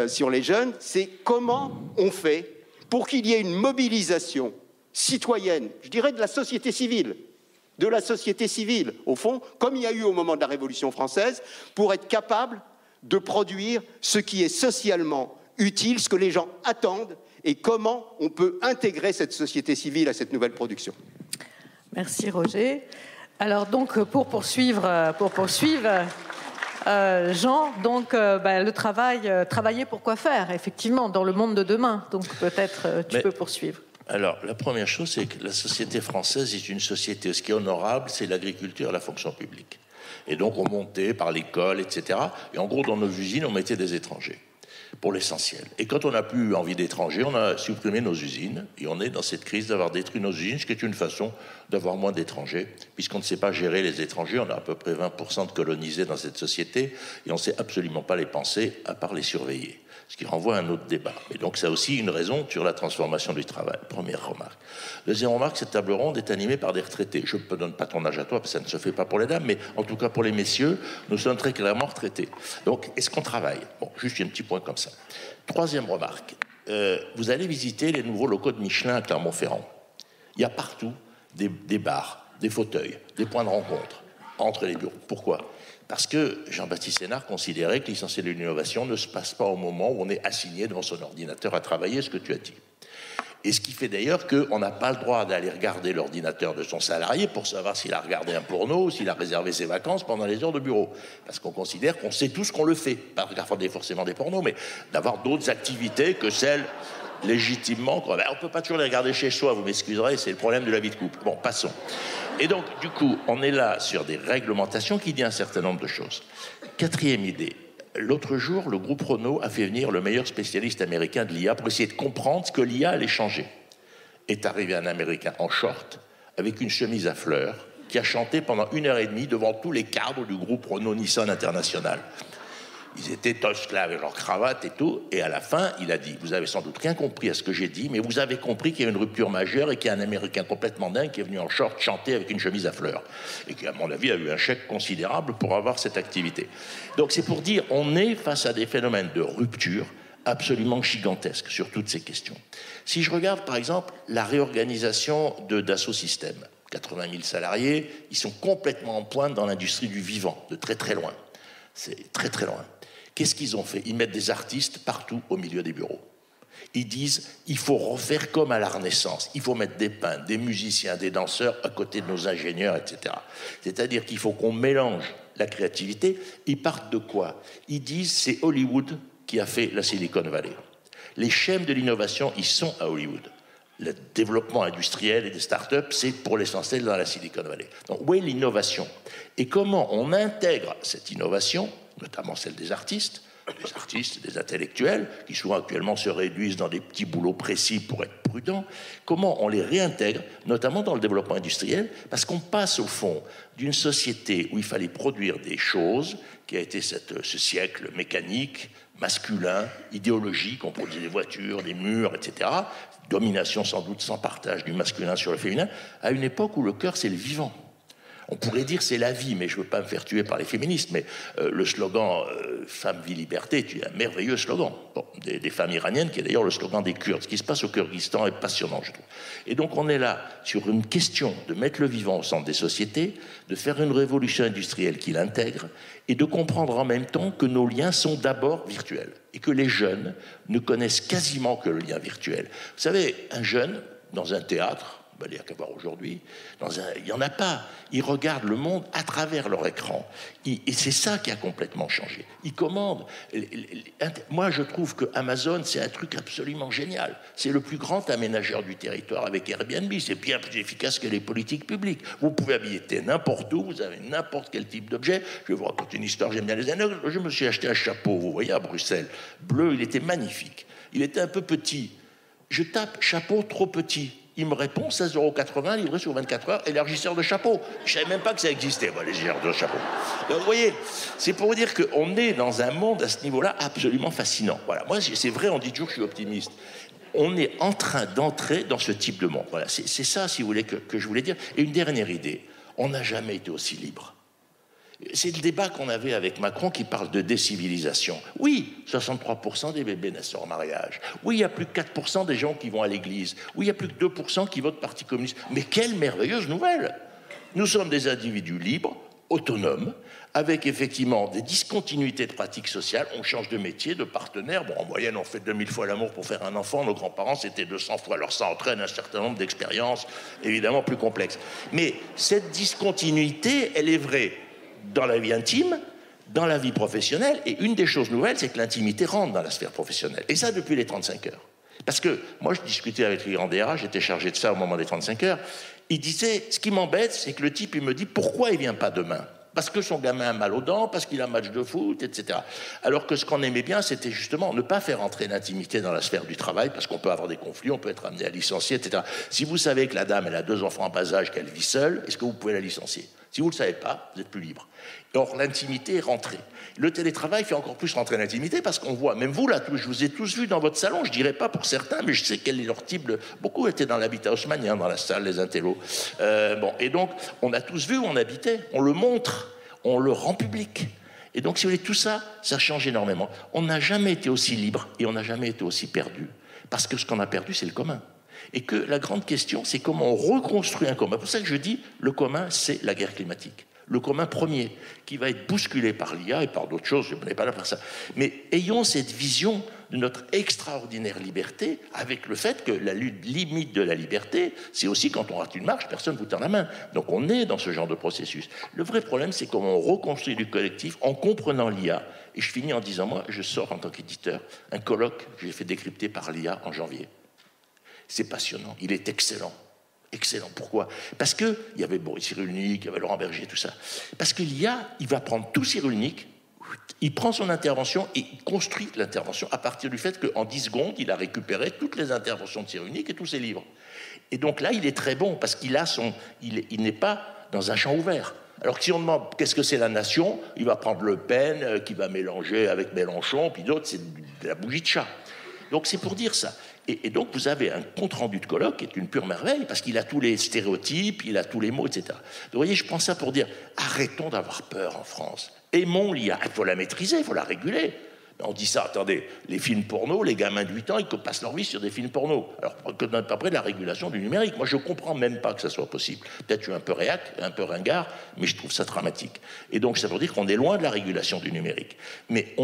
sur les jeunes, c'est comment on fait pour qu'il y ait une mobilisation citoyenne, je dirais de la société civile, au fond, comme il y a eu au moment de la Révolution française, pour être capable de produire ce qui est socialement utile, ce que les gens attendent, et comment on peut intégrer cette société civile à cette nouvelle production. Merci Roger. Alors donc pour poursuivre Jean, donc le travailler pour quoi faire, effectivement, dans le monde de demain. Donc peut-être tu peux poursuivre. Alors, la première chose, c'est que la société française est une société, ce qui est honorable, c'est l'agriculture et la fonction publique. Et donc, on montait par l'école, etc. Et en gros, dans nos usines, on mettait des étrangers, pour l'essentiel. Et quand on n'a plus envie d'étrangers, on a supprimé nos usines. Et on est dans cette crise d'avoir détruit nos usines, ce qui est une façon d'avoir moins d'étrangers, puisqu'on ne sait pas gérer les étrangers. On a à peu près 20% de colonisés dans cette société, et on ne sait absolument pas les penser, à part les surveiller. Ce qui renvoie à un autre débat. Et donc, ça a aussi une raison sur la transformation du travail. Première remarque. Deuxième remarque, cette table ronde est animée par des retraités. Je ne donne pas ton âge à toi, parce que ça ne se fait pas pour les dames, mais en tout cas pour les messieurs, nous sommes très clairement retraités. Donc, est-ce qu'on travaille? Bon, juste un petit point comme ça. Troisième remarque. Vous allez visiter les nouveaux locaux de Michelin à Clermont-Ferrand. Il y a partout des bars, des fauteuils, des points de rencontre entre les bureaux. Pourquoi? Parce que Jean-Baptiste Sénard considérait que l'essentiel de l'innovation ne se passe pas au moment où on est assigné devant son ordinateur à travailler, ce que tu as dit. Et ce qui fait d'ailleurs qu'on n'a pas le droit d'aller regarder l'ordinateur de son salarié pour savoir s'il a regardé un porno ou s'il a réservé ses vacances pendant les heures de bureau. Parce qu'on considère qu'on sait tous qu'on le fait. Pas regarder forcément des pornos, mais d'avoir d'autres activités que celles légitimement. On ne peut pas toujours les regarder chez soi, vous m'excuserez, c'est le problème de la vie de couple. Bon, passons. Et donc, du coup, on est là sur des réglementations qui disent un certain nombre de choses. Quatrième idée. L'autre jour, le groupe Renault a fait venir le meilleur spécialiste américain de l'IA pour essayer de comprendre ce que l'IA allait changer. Est arrivé un Américain en short, avec une chemise à fleurs, qui a chanté pendant 1h30 devant tous les cadres du groupe Renault-Nissan International. Ils étaient tous là avec leur cravate et tout, et à la fin, il a dit, vous avez sans doute rien compris à ce que j'ai dit, mais vous avez compris qu'il y a une rupture majeure et qu'il y a un Américain complètement dingue qui est venu en short chanter avec une chemise à fleurs, et qui, à mon avis, a eu un chèque considérable pour avoir cette activité. Donc c'est pour dire, on est face à des phénomènes de rupture absolument gigantesques sur toutes ces questions. Si je regarde, par exemple, la réorganisation de Dassault Systèmes, 80 000 salariés, ils sont complètement en pointe dans l'industrie du vivant, de très très loin. C'est très très loin. Qu'est-ce qu'ils ont fait? Ils mettent des artistes partout au milieu des bureaux. Ils disent, il faut refaire comme à la Renaissance. Il faut mettre des peintres, des musiciens, des danseurs à côté de nos ingénieurs, etc. C'est-à-dire qu'il faut qu'on mélange la créativité. Ils partent de quoi? Ils disent, c'est Hollywood qui a fait la Silicon Valley. Les schèmes de l'innovation, ils sont à Hollywood. Le développement industriel et des startups, c'est pour l'essentiel dans la Silicon Valley. Donc, où est l'innovation? Et comment on intègre cette innovation, notamment celle des artistes, des intellectuels, qui souvent actuellement se réduisent dans des petits boulots précis pour être prudents, comment on les réintègre, notamment dans le développement industriel, parce qu'on passe au fond d'une société où il fallait produire des choses, qui a été ce siècle mécanique, masculin, idéologique, on produisait des voitures, des murs, etc., domination sans doute sans partage du masculin sur le féminin, à une époque où le cœur c'est le vivant. On pourrait dire c'est la vie, mais je ne veux pas me faire tuer par les féministes, mais le slogan Femme, vie, liberté est un merveilleux slogan des femmes iraniennes, qui est d'ailleurs le slogan des Kurdes. Ce qui se passe au Kyrgyzstan est passionnant, je trouve. Et donc on est là sur une question de mettre le vivant au centre des sociétés, de faire une révolution industrielle qui l'intègre, et de comprendre en même temps que nos liens sont d'abord virtuels, et que les jeunes ne connaissent quasiment que le lien virtuel. Vous savez, un jeune, dans un théâtre, il n'y a qu'à voir aujourd'hui, il n'y en a pas. Ils regardent le monde à travers leur écran. Et c'est ça qui a complètement changé. Ils commandent. Moi, je trouve que Amazon, c'est un truc absolument génial. C'est le plus grand aménageur du territoire avec Airbnb. C'est bien plus efficace que les politiques publiques. Vous pouvez habiter n'importe où, vous avez n'importe quel type d'objet. Je vais vous raconter une histoire, j'aime bien les années. Je me suis acheté un chapeau, vous voyez, à Bruxelles, bleu, il était magnifique. Il était un peu petit. Je tape chapeau trop petit. Il me répond 16,80 € livré sur 24 heures, élargisseur de chapeau. Je ne savais même pas que ça existait, moi, les élargisseurs de chapeau. Donc, vous voyez, c'est pour vous dire qu'on est dans un monde à ce niveau-là absolument fascinant. Voilà, moi, c'est vrai, on dit toujours que je suis optimiste. On est en train d'entrer dans ce type de monde. Voilà, c'est ça, si vous voulez, que je voulais dire. Et une dernière idée, on n'a jamais été aussi libre. C'est le débat qu'on avait avec Macron qui parle de décivilisation. Oui, 63% des bébés naissent hors mariage. Oui, il y a plus que 4% des gens qui vont à l'église. Oui, il y a plus que 2% qui votent Parti communiste. Mais quelle merveilleuse nouvelle! Nous sommes des individus libres, autonomes, avec effectivement des discontinuités de pratiques sociales. On change de métier, de partenaire. Bon, en moyenne, on fait 2000 fois l'amour pour faire un enfant. Nos grands-parents, c'était 200 fois. Alors ça entraîne un certain nombre d'expériences, évidemment plus complexes. Mais cette discontinuité, elle est vraie dans la vie intime, dans la vie professionnelle, et une des choses nouvelles, c'est que l'intimité rentre dans la sphère professionnelle. Et ça, depuis les 35 heures. Parce que, moi, je discutais avec les grands DRH, j'étais chargé de ça au moment des 35 heures, il disait, ce qui m'embête, c'est que le type, il me dit, pourquoi il ne vient pas demain? Parce que son gamin a mal aux dents, parce qu'il a un match de foot, etc. Alors que ce qu'on aimait bien, c'était justement ne pas faire entrer l'intimité dans la sphère du travail, parce qu'on peut avoir des conflits, on peut être amené à licencier, etc. Si vous savez que la dame, elle a 2 enfants en bas âge, qu'elle vit seule, est-ce que vous pouvez la licencier? Si vous ne le savez pas, vous êtes plus libre. Or, l'intimité est rentrée. Le télétravail fait encore plus rentrer l'intimité parce qu'on voit, même vous là, je vous ai tous vus dans votre salon, je ne dirais pas pour certains, mais je sais quel est leur type de... Beaucoup étaient dans l'habitat haussmannien, dans la salle, les intellos. Et donc, on a tous vu où on habitait, on le montre, on le rend public. Et donc, si vous voulez, tout ça, ça change énormément. On n'a jamais été aussi libre et on n'a jamais été aussi perdu. Parce que ce qu'on a perdu, c'est le commun. Et que la grande question, c'est comment on reconstruit un commun. C'est pour ça que je dis, le commun, c'est la guerre climatique. Le commun premier, qui va être bousculé par l'IA et par d'autres choses, je n'ai pas là pour ça. Mais ayons cette vision de notre extraordinaire liberté, avec le fait que la limite de la liberté, c'est aussi quand on rate une marche, personne ne vous tend la main. Donc on est dans ce genre de processus. Le vrai problème, c'est comment on reconstruit du collectif en comprenant l'IA. Et je finis en disant, moi, je sors en tant qu'éditeur un colloque que j'ai fait décrypter par l'IA en janvier. C'est passionnant, il est excellent. Excellent. Pourquoi? Parce qu'il y avait Cyrulnik, il y avait Laurent Berger, tout ça. Parce que l'IA, il va prendre tout Cyrulnik, il prend son intervention et il construit l'intervention à partir du fait qu'en 10 secondes, il a récupéré toutes les interventions de Cyrulnik et tous ses livres. Et donc là, il est très bon parce qu'il a il n'est pas dans un champ ouvert. Alors que si on demande qu'est-ce que c'est la nation, il va prendre Le Pen, qui va mélanger avec Mélenchon, puis d'autres, c'est de la bougie de chat. Donc c'est pour dire ça. Et donc vous avez un compte-rendu de colloque qui est une pure merveille, parce qu'il a tous les stéréotypes, il a tous les mots, etc. Donc vous voyez, je prends ça pour dire, arrêtons d'avoir peur en France. Aimons l'IA. Il faut la maîtriser, il faut la réguler. On dit ça, attendez, les films porno, les gamins de 8 ans, ils passent leur vie sur des films porno. Alors, après la régulation du numérique, moi je ne comprends même pas que ça soit possible. Peut-être que je suis un peu réac, un peu ringard, mais je trouve ça dramatique. Et donc ça veut dire qu'on est loin de la régulation du numérique. Mais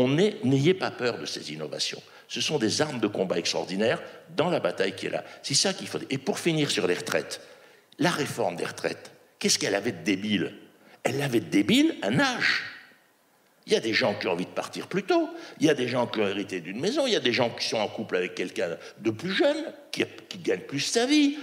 n'ayez pas peur de ces innovations. Ce sont des armes de combat extraordinaires dans la bataille qui est là. C'est ça qu'il faut. Et pour finir sur les retraites, la réforme des retraites, qu'est-ce qu'elle avait de débile? Elle avait de débile un âge. Il y a des gens qui ont envie de partir plus tôt, il y a des gens qui ont hérité d'une maison, il y a des gens qui sont en couple avec quelqu'un de plus jeune, qui gagne plus sa vie,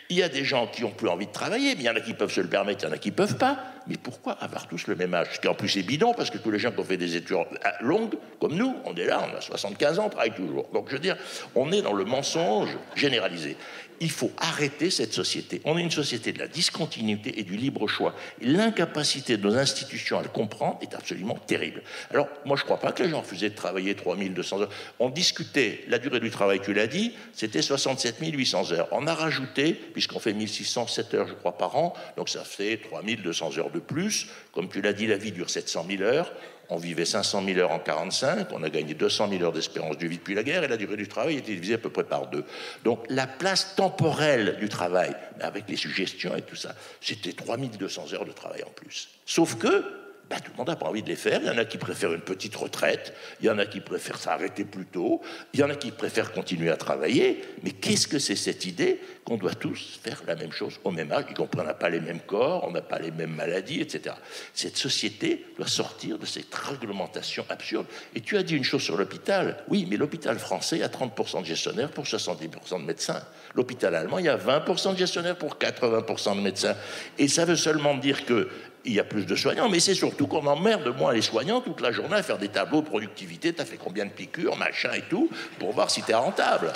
il y a des gens qui n'ont plus envie de travailler, mais il y en a qui peuvent se le permettre, il y en a qui ne peuvent pas. Mais pourquoi avoir tous le même âge? Ce qui en plus est bidon, parce que tous les gens qui ont fait des études longues, comme nous, on est là, on a 75 ans, on travaille toujours. Donc je veux dire, on est dans le mensonge généralisé. Il faut arrêter cette société. On est une société de la discontinuité et du libre choix. Et l'incapacité de nos institutions à le comprendre est absolument terrible. Alors, moi, je ne crois pas que les gens refusaient de travailler 3200 heures. On discutait, la durée du travail, tu l'as dit, c'était 67 800 heures. On a rajouté, puisqu'on fait 1607 heures, je crois, par an, donc ça fait 3200 heures de plus. Comme tu l'as dit, la vie dure 700 000 heures. On vivait 500 000 heures en 1945, on a gagné 200 000 heures d'espérance de vie depuis la guerre, et la durée du travail était divisée à peu près par 2. Donc la place temporelle du travail, avec les suggestions et tout ça, c'était 3200 heures de travail en plus. Sauf que tout le monde n'a pas envie de les faire. Il y en a qui préfèrent une petite retraite, il y en a qui préfèrent s'arrêter plus tôt, il y en a qui préfèrent continuer à travailler. Mais qu'est-ce que c'est cette idée qu'on doit tous faire la même chose au même âge, y compris on n'a pas les mêmes corps, on n'a pas les mêmes maladies, etc. Cette société doit sortir de cette réglementation absurde. Et tu as dit une chose sur l'hôpital. Oui, mais l'hôpital français a 30% de gestionnaires pour 70% de médecins. L'hôpital allemand, il y a 20% de gestionnaires pour 80% de médecins. Et ça veut seulement dire que il y a plus de soignants, mais c'est surtout qu'on emmerde moins les soignants toute la journée à faire des tableaux de productivité, t'as fait combien de piqûres, machin et tout, pour voir si t'es rentable.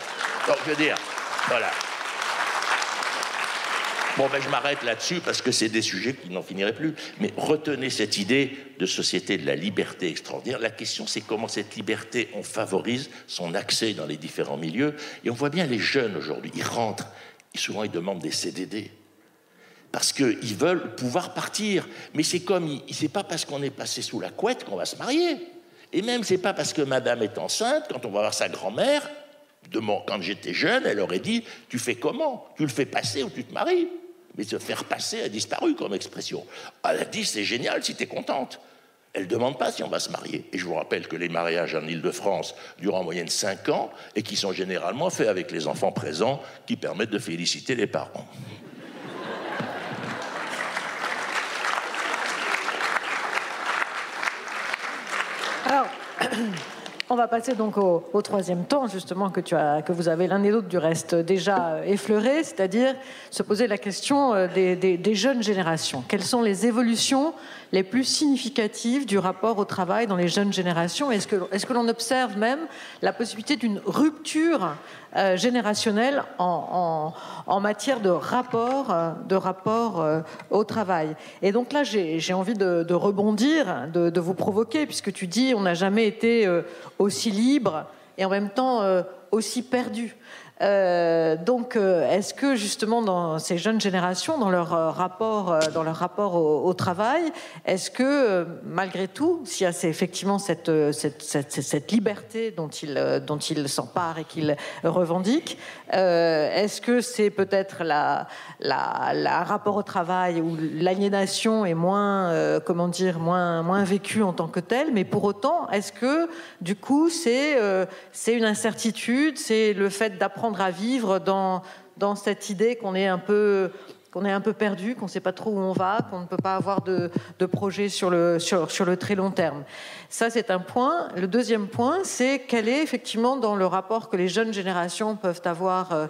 Donc, je veux dire, voilà. Bon, je m'arrête là-dessus parce que c'est des sujets qui n'en finiraient plus. Mais retenez cette idée de société de la liberté extraordinaire. La question, c'est comment cette liberté, on favorise son accès dans les différents milieux. Et on voit bien les jeunes aujourd'hui, ils rentrent, et souvent ils demandent des CDD. Parce qu'ils veulent pouvoir partir. Mais c'est comme, c'est pas parce qu'on est passé sous la couette qu'on va se marier. Et même, c'est pas parce que madame est enceinte, quand on va voir sa grand-mère, quand j'étais jeune, elle aurait dit, tu fais comment? Tu le fais passer ou tu te maries? Mais se faire passer a disparu comme expression. Elle a dit, c'est génial si t'es contente. Elle ne demande pas si on va se marier. Et je vous rappelle que les mariages en Île-de-France durent en moyenne 5 ans et qui sont généralement faits avec les enfants présents qui permettent de féliciter les parents. Alors, on va passer donc au troisième temps, justement, que vous avez l'un et l'autre du reste déjà effleuré, c'est-à-dire se poser la question des jeunes générations. Quelles sont les évolutions les plus significatives du rapport au travail dans les jeunes générations? Est-ce que l'on observe même la possibilité d'une rupture générationnelle en matière de rapport au travail? Et donc là, j'ai envie de rebondir, de vous provoquer, puisque tu dis on n'a jamais été aussi libre et en même temps aussi perdu. Donc, est-ce que justement dans ces jeunes générations, dans leur rapport au travail, est-ce que malgré tout, s'il y a effectivement cette liberté dont ils s'emparent et qu'ils revendiquent, est-ce que c'est peut-être la rapport au travail où l'aliénation est moins vécue en tant que telle, mais pour autant, est-ce que du coup c'est une incertitude, c'est le fait d'apprendre à vivre dans cette idée qu'on est un peu perdu, qu'on ne sait pas trop où on va, qu'on ne peut pas avoir de projet sur le très long terme. Ça, c'est un point. Le deuxième point, c'est quelle est effectivement dans le rapport que les jeunes générations peuvent avoir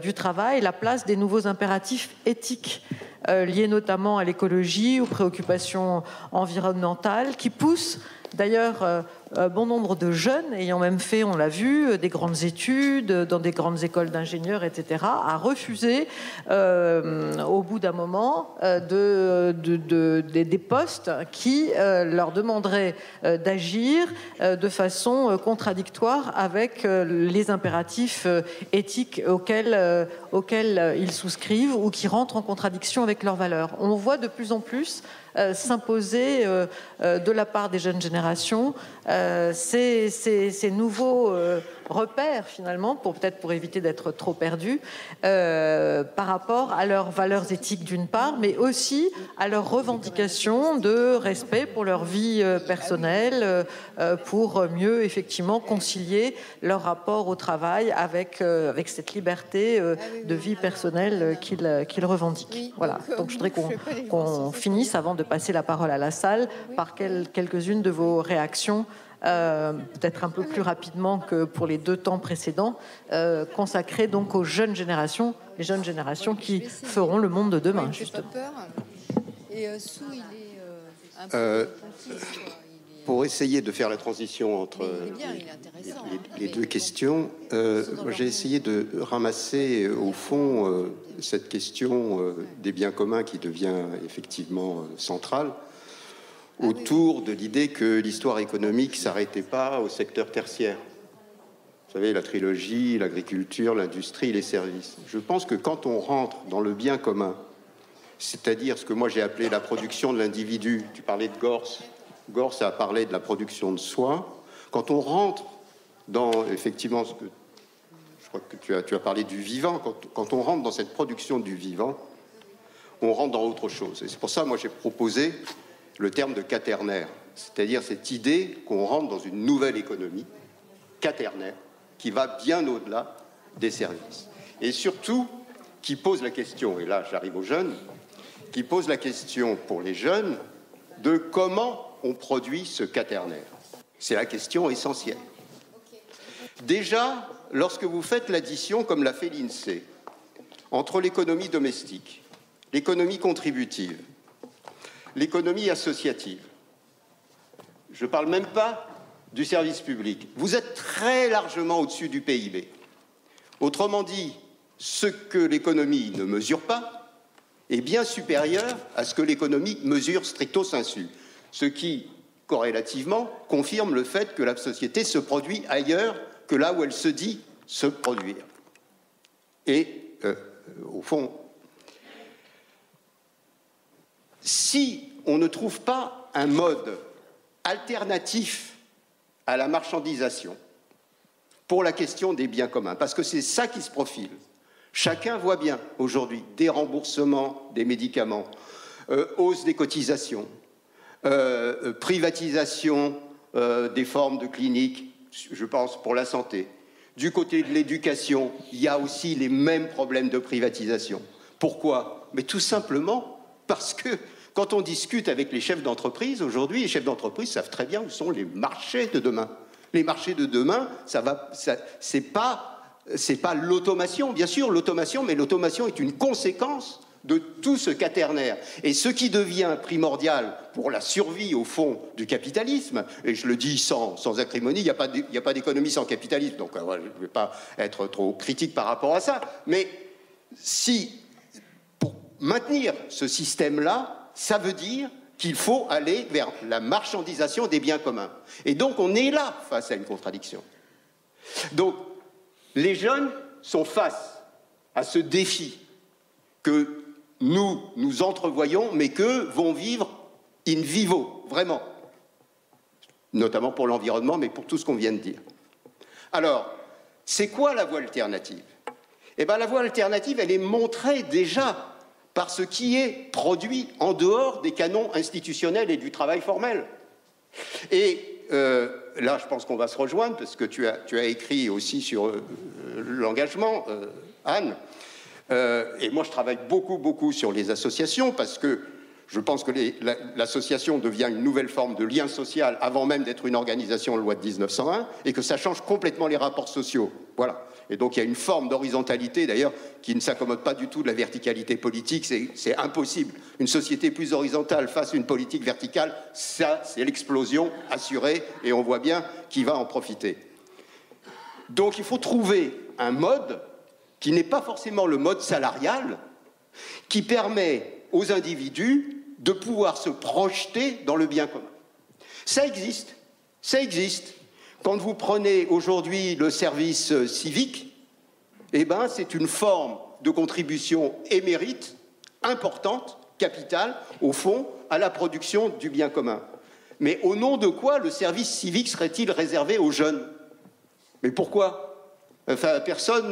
du travail, la place des nouveaux impératifs éthiques liés notamment à l'écologie, aux préoccupations environnementales, qui poussent d'ailleurs bon nombre de jeunes ayant même fait, on l'a vu, des grandes études dans des grandes écoles d'ingénieurs, etc., à refuser au bout d'un moment des postes qui leur demanderaient d'agir de façon contradictoire avec les impératifs éthiques auxquels ils souscrivent ou qui rentrent en contradiction avec leurs valeurs. On voit de plus en plus s'imposer de la part des jeunes générations ces nouveaux repères, finalement, peut-être pour éviter d'être trop perdus, par rapport à leurs valeurs éthiques d'une part, mais aussi à leurs revendications de respect pour leur vie personnelle, pour mieux, effectivement, concilier leur rapport au travail avec cette liberté de vie personnelle qu'ils revendiquent. Oui, voilà. Donc je voudrais qu'on finisse, avant de passer la parole à la salle, par quelques-unes de vos réactions, peut-être un peu plus rapidement que pour les 2 temps précédents, consacrées donc aux jeunes générations, les jeunes générations qui feront le monde de demain, justement. Et Sou, il est un peu pour essayer de faire la transition entre les 2 questions, j'ai essayé de ramasser au fond cette question des biens communs qui devient effectivement centrale autour de l'idée que l'histoire économique ne s'arrêtait pas au secteur tertiaire. Vous savez, la trilogie, l'agriculture, l'industrie, les services. Je pense que quand on rentre dans le bien commun, c'est-à-dire ce que moi j'ai appelé la production de l'individu, tu parlais de Gors a parlé de la production de soi. Quand on rentre dans, effectivement, ce que je crois que tu as parlé du vivant, quand on rentre dans cette production du vivant, on rentre dans autre chose. Et c'est pour ça, moi, j'ai proposé le terme de quaternaire, c'est-à-dire cette idée qu'on rentre dans une nouvelle économie quaternaire qui va bien au-delà des services. Et surtout, qui pose la question, et là j'arrive aux jeunes, qui pose la question pour les jeunes de comment on produit ce quaternaire. C'est la question essentielle. Déjà, lorsque vous faites l'addition, comme l'a fait l'INSEE, entre l'économie domestique, l'économie contributive, l'économie associative, je ne parle même pas du service public, vous êtes très largement au-dessus du PIB. Autrement dit, ce que l'économie ne mesure pas est bien supérieur à ce que l'économie mesure stricto sensu, ce qui, corrélativement, confirme le fait que la société se produit ailleurs que là où elle se dit se produire. Et, au fond, si on ne trouve pas un mode alternatif à la marchandisation pour la question des biens communs, parce que c'est ça qui se profile. Chacun voit bien aujourd'hui des remboursements des médicaments, hausse des cotisations, privatisation des formes de cliniques, je pense pour la santé. Du côté de l'éducation, il y a aussi les mêmes problèmes de privatisation. Pourquoi? Mais tout simplement parce que quand on discute avec les chefs d'entreprise aujourd'hui, les chefs d'entreprise savent très bien où sont les marchés de demain. Les marchés de demain, c'est pas l'automation, bien sûr l'automation, mais l'automation est une conséquence de tout ce quaternaire. Et ce qui devient primordial pour la survie, au fond, du capitalisme, et je le dis sans acrimonie, il n'y a pas d'économie sans capitalisme, donc je ne vais pas être trop critique par rapport à ça, mais si, pour maintenir ce système-là, ça veut dire qu'il faut aller vers la marchandisation des biens communs. Et donc on est là face à une contradiction. Donc les jeunes sont face à ce défi que nous entrevoyons, mais que vont vivre in vivo, vraiment. Notamment pour l'environnement, mais pour tout ce qu'on vient de dire. Alors, c'est quoi la voie alternative? Eh bien, la voie alternative, elle est montrée déjà par ce qui est produit en dehors des canons institutionnels et du travail formel. Et là, je pense qu'on va se rejoindre, parce que tu as écrit aussi sur l'engagement, Anne. Et moi, je travaille beaucoup sur les associations, parce que je pense que l'association devient une nouvelle forme de lien social avant même d'être une organisation loi de 1901, et que ça change complètement les rapports sociaux. Voilà. Et donc, il y a une forme d'horizontalité, d'ailleurs, qui ne s'accommode pas du tout de la verticalité politique. C'est impossible. Une société plus horizontale face à une politique verticale, ça, c'est l'explosion assurée, et on voit bien qui va en profiter. Donc, il faut trouver un mode qui n'est pas forcément le mode salarial, qui permet aux individus de pouvoir se projeter dans le bien commun. Ça existe. Quand vous prenez aujourd'hui le service civique, eh ben, c'est une forme de contribution émérite, importante, capitale, au fond, à la production du bien commun. Mais au nom de quoi le service civique serait-il réservé aux jeunes? Mais pourquoi? Enfin, personne,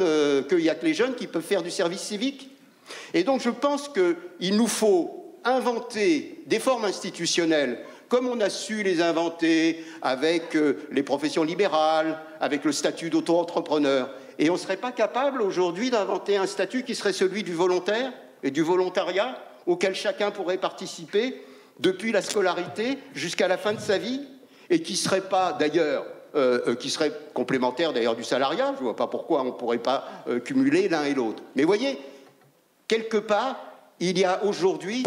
qu'il n'y a que les jeunes qui peuvent faire du service civique. Et donc je pense qu'il nous faut inventer des formes institutionnelles, comme on a su les inventer avec les professions libérales, avec le statut d'auto-entrepreneur. Et on ne serait pas capable aujourd'hui d'inventer un statut qui serait celui du volontaire et du volontariat, auquel chacun pourrait participer depuis la scolarité jusqu'à la fin de sa vie, et qui serait pas d'ailleurs, qui serait complémentaire d'ailleurs du salariat. Je ne vois pas pourquoi on ne pourrait pas cumuler l'un et l'autre. Mais voyez, quelque part, il y a aujourd'hui,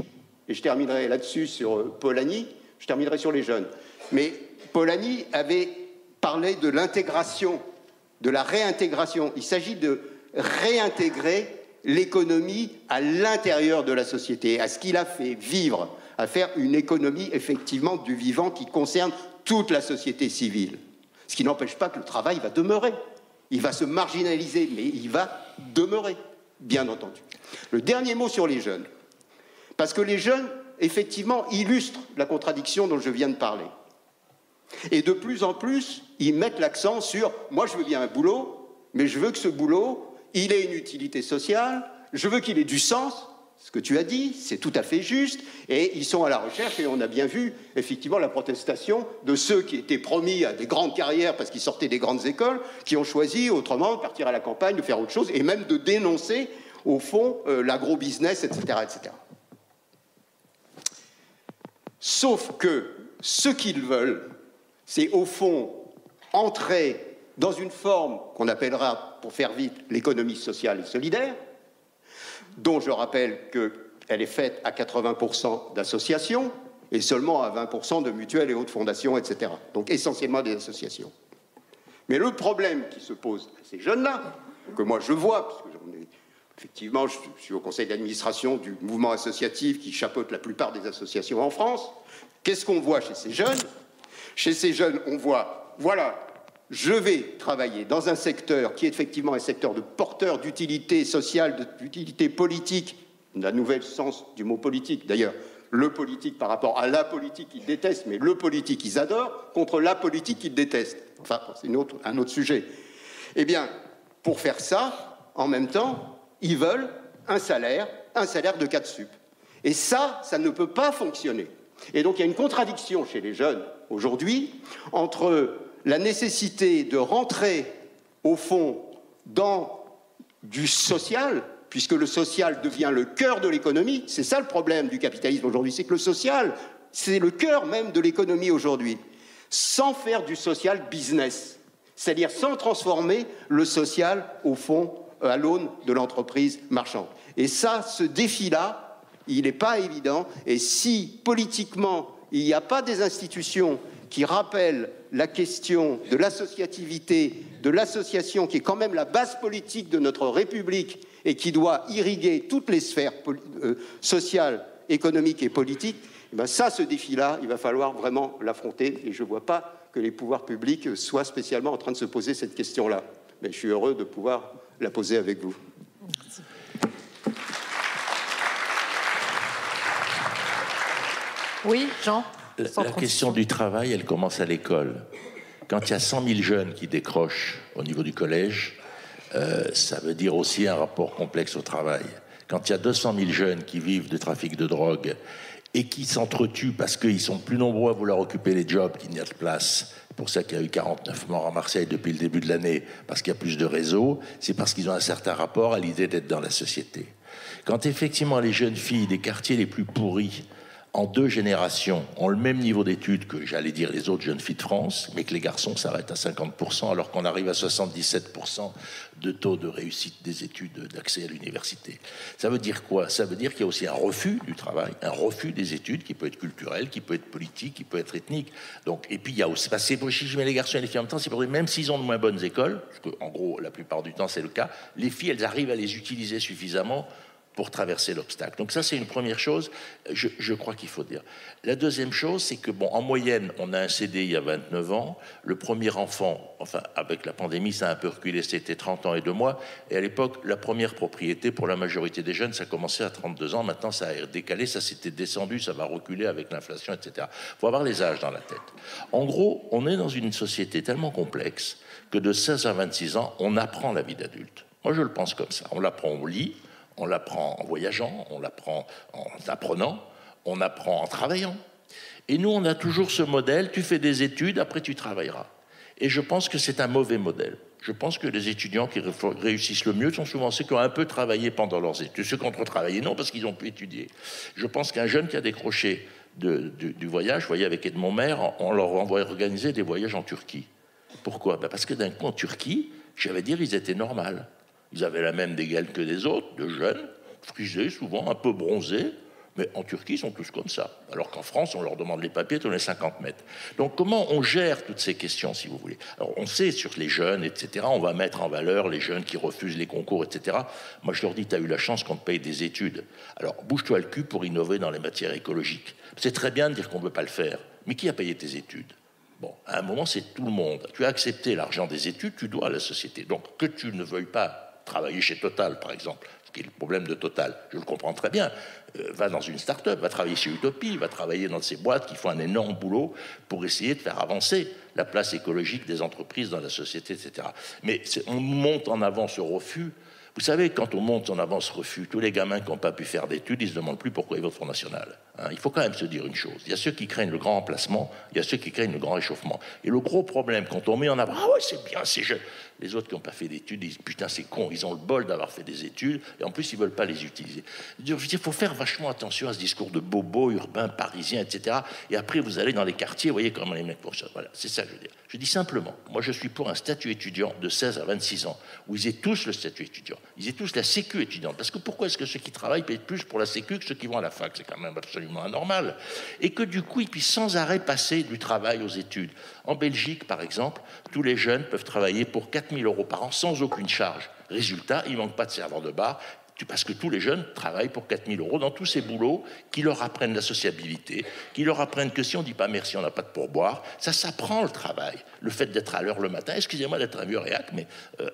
et je terminerai là-dessus sur Polanyi, je terminerai sur les jeunes, mais Polanyi avait parlé de l'intégration, de la réintégration. Il s'agit de réintégrer l'économie à l'intérieur de la société, à ce qu'il a fait vivre, à faire une économie effectivement du vivant qui concerne toute la société civile. Ce qui n'empêche pas que le travail va demeurer. Il va se marginaliser, mais il va demeurer, bien entendu. Le dernier mot sur les jeunes, parce que les jeunes, effectivement, illustrent la contradiction dont je viens de parler. Et de plus en plus, ils mettent l'accent sur « moi, je veux bien un boulot, mais je veux que ce boulot, il ait une utilité sociale, je veux qu'il ait du sens. » Ce que tu as dit, c'est tout à fait juste. Et ils sont à la recherche, et on a bien vu, effectivement, la protestation de ceux qui étaient promis à des grandes carrières parce qu'ils sortaient des grandes écoles, qui ont choisi autrement de partir à la campagne, de faire autre chose, et même de dénoncer, au fond, l'agro-business, etc., etc. Sauf que ce qu'ils veulent, c'est au fond entrer dans une forme qu'on appellera, pour faire vite, l'économie sociale et solidaire, dont je rappelle qu'elle est faite à 80% d'associations et seulement à 20% de mutuelles et autres fondations, etc. Donc essentiellement des associations. Mais le problème qui se pose à ces jeunes-là, que moi je vois, parce que effectivement je suis au conseil d'administration du mouvement associatif qui chapeaute la plupart des associations en France, qu'est-ce qu'on voit chez ces jeunes? Chez ces jeunes, on voit, voilà, je vais travailler dans un secteur qui est effectivement un secteur de porteur d'utilité sociale, d'utilité politique, la nouvelle sens du mot politique d'ailleurs, le politique par rapport à la politique qu'ils détestent, mais le politique qu'ils adorent, contre la politique qu'ils détestent. Enfin, c'est un autre sujet. Eh bien, pour faire ça, en même temps, ils veulent un salaire de 4 sup. Et ça ne peut pas fonctionner. Et donc, il y a une contradiction chez les jeunes aujourd'hui entre la nécessité de rentrer, au fond, dans du social, puisque le social devient le cœur de l'économie. C'est ça le problème du capitalisme aujourd'hui, c'est que le social, c'est le cœur même de l'économie aujourd'hui, sans faire du social business, c'est-à-dire sans transformer le social, au fond, à l'aune de l'entreprise marchande. Et ça, ce défi-là, il n'est pas évident, et si, politiquement, il n'y a pas des institutions qui rappellent la question de l'associativité, de l'association, qui est quand même la base politique de notre République et qui doit irriguer toutes les sphères sociales, économiques et politiques, eh bien ça, ce défi-là, il va falloir vraiment l'affronter. Et je ne vois pas que les pouvoirs publics soient spécialement en train de se poser cette question-là. Mais je suis heureux de pouvoir la poser avec vous. Merci. Oui, Jean? La question du travail, elle commence à l'école. Quand il y a 100 000 jeunes qui décrochent au niveau du collège, ça veut dire aussi un rapport complexe au travail. Quand il y a 200 000 jeunes qui vivent de trafic de drogue et qui s'entretuent parce qu'ils sont plus nombreux à vouloir occuper les jobs qu'il n'y a de place, c'est pour ça qu'il y a eu 49 morts à Marseille depuis le début de l'année, parce qu'il y a plus de réseaux, c'est parce qu'ils ont un certain rapport à l'idée d'être dans la société. Quand effectivement les jeunes filles des quartiers les plus pourris, en 2 générations, ont le même niveau d'études que, j'allais dire, les autres jeunes filles de France, mais que les garçons s'arrêtent à 50%, alors qu'on arrive à 77% de taux de réussite des études d'accès à l'université. Ça veut dire quoi? Ça veut dire qu'il y a aussi un refus du travail, un refus des études, qui peut être culturel, qui peut être politique, qui peut être ethnique. Donc, et puis, il y a aussi, parce que si je mets les garçons et les filles en même temps, c'est pour dire, même s'ils ont de moins bonnes écoles, parce qu'en gros, la plupart du temps, c'est le cas, les filles, elles arrivent à les utiliser suffisamment pour traverser l'obstacle. Donc ça, c'est une première chose, je crois qu'il faut dire. La deuxième chose, c'est que, bon, en moyenne, on a un CDI à 29 ans. Le premier enfant, enfin, avec la pandémie, ça a un peu reculé, c'était 30 ans et 2 mois. Et à l'époque, la première propriété, pour la majorité des jeunes, ça commençait à 32 ans. Maintenant, ça a décalé, ça s'était descendu, ça va reculer avec l'inflation, etc. Il faut avoir les âges dans la tête. En gros, on est dans une société tellement complexe que de 16 à 26 ans, on apprend la vie d'adulte. Moi, je le pense comme ça. On l'apprend au lit, on l'apprend en voyageant, on l'apprend en apprenant, on apprend en travaillant. Et nous, on a toujours ce modèle, tu fais des études, après tu travailleras. Et je pense que c'est un mauvais modèle. Je pense que les étudiants qui réussissent le mieux sont souvent ceux qui ont un peu travaillé pendant leurs études. Ceux qui ont trop travaillé, non, parce qu'ils ont pu étudier. Je pense qu'un jeune qui a décroché du voyage, vous voyez, avec Edmond Maire, on leur envoie organiser des voyages en Turquie. Pourquoi? Parce que d'un coup, en Turquie, j'allais dire, ils étaient normaux. Ils avaient la même dégaine que les autres, de jeunes, frisés souvent, un peu bronzés, mais en Turquie, ils sont tous comme ça. Alors qu'en France, on leur demande les papiers tous les 50 mètres. Donc comment on gère toutes ces questions, si vous voulez? Alors on sait sur les jeunes, etc., on va mettre en valeur les jeunes qui refusent les concours, etc. Moi, je leur dis, tu as eu la chance qu'on te paye des études. Alors bouge-toi le cul pour innover dans les matières écologiques. C'est très bien de dire qu'on ne veut pas le faire, mais qui a payé tes études? Bon, à un moment, c'est tout le monde. Tu as accepté l'argent des études, tu dois à la société. Donc que tu ne veuilles pas travailler chez Total, par exemple, ce qui est le problème de Total, je le comprends très bien, va dans une start-up, va travailler chez Utopie, va travailler dans ces boîtes qui font un énorme boulot pour essayer de faire avancer la place écologique des entreprises dans la société, etc. Mais on monte en avant ce refus. Vous savez, quand on monte en avant ce refus, tous les gamins qui n'ont pas pu faire d'études, ils ne se demandent plus pourquoi ils votent Front National. Hein, il faut quand même se dire une chose. Il y a ceux qui craignent le grand remplacement, il y a ceux qui craignent le grand réchauffement. Et le gros problème, quand on met en avant, ah ouais, c'est bien, c'est jeune. Les autres qui n'ont pas fait d'études disent, putain, c'est con, ils ont le bol d'avoir fait des études, et en plus, ils ne veulent pas les utiliser. Je veux dire, il faut faire vachement attention à ce discours de bobo, urbain, parisien, etc. Et après, vous allez dans les quartiers, vous voyez comment les mecs fonctionnent. Voilà, c'est ça que je veux dire. Je dis simplement, moi, je suis pour un statut étudiant de 16 à 26 ans, où ils aient tous le statut étudiant, ils aient tous la sécu étudiante. Parce que pourquoi est-ce que ceux qui travaillent payent plus pour la sécu que ceux qui vont à la fac? C'est quand même absolument anormal. Et que du coup, ils puissent sans arrêt passer du travail aux études. En Belgique, par exemple, tous les jeunes peuvent travailler pour 4 000 € par an sans aucune charge. Résultat, il ne manque pas de serveurs de bar, parce que tous les jeunes travaillent pour 4 000 € dans tous ces boulots qui leur apprennent la sociabilité, qui leur apprennent que si on ne dit pas merci, on n'a pas de pourboire. Ça s'apprend le travail. Le fait d'être à l'heure le matin, excusez-moi d'être un vieux réac, mais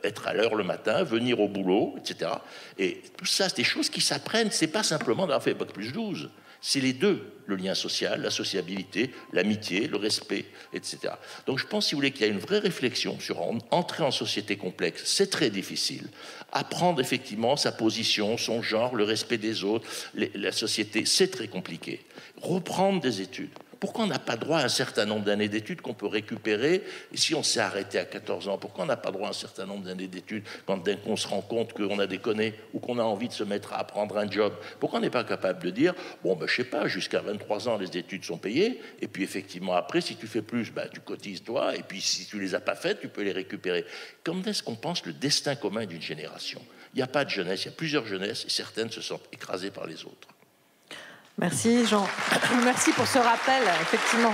être à l'heure le matin, venir au boulot, etc. Et tout ça, c'est des choses qui s'apprennent. C'est pas simplement d'avoir fait Bac plus 12. C'est les deux, le lien social, la sociabilité, l'amitié, le respect, etc. Donc je pense, si vous voulez, qu'il y a une vraie réflexion sur entrer en société complexe. C'est très difficile. Apprendre effectivement sa position, son genre, le respect des autres, la société, c'est très compliqué. Reprendre des études. Pourquoi on n'a pas droit à un certain nombre d'années d'études qu'on peut récupérer? Et si on s'est arrêté à 14 ans, pourquoi on n'a pas droit à un certain nombre d'années d'études quand d'un coup on se rend compte qu'on a déconné ou qu'on a envie de se mettre à apprendre un job? Pourquoi on n'est pas capable de dire, bon, ben, je sais pas, jusqu'à 23 ans, les études sont payées, et puis effectivement, après, si tu fais plus, ben, tu cotises toi, et puis si tu les as pas faites, tu peux les récupérer. Comment est-ce qu'on pense le destin commun d'une génération? Il n'y a pas de jeunesse, il y a plusieurs jeunesses, et certaines se sentent écrasées par les autres. Merci Jean. Merci pour ce rappel, effectivement.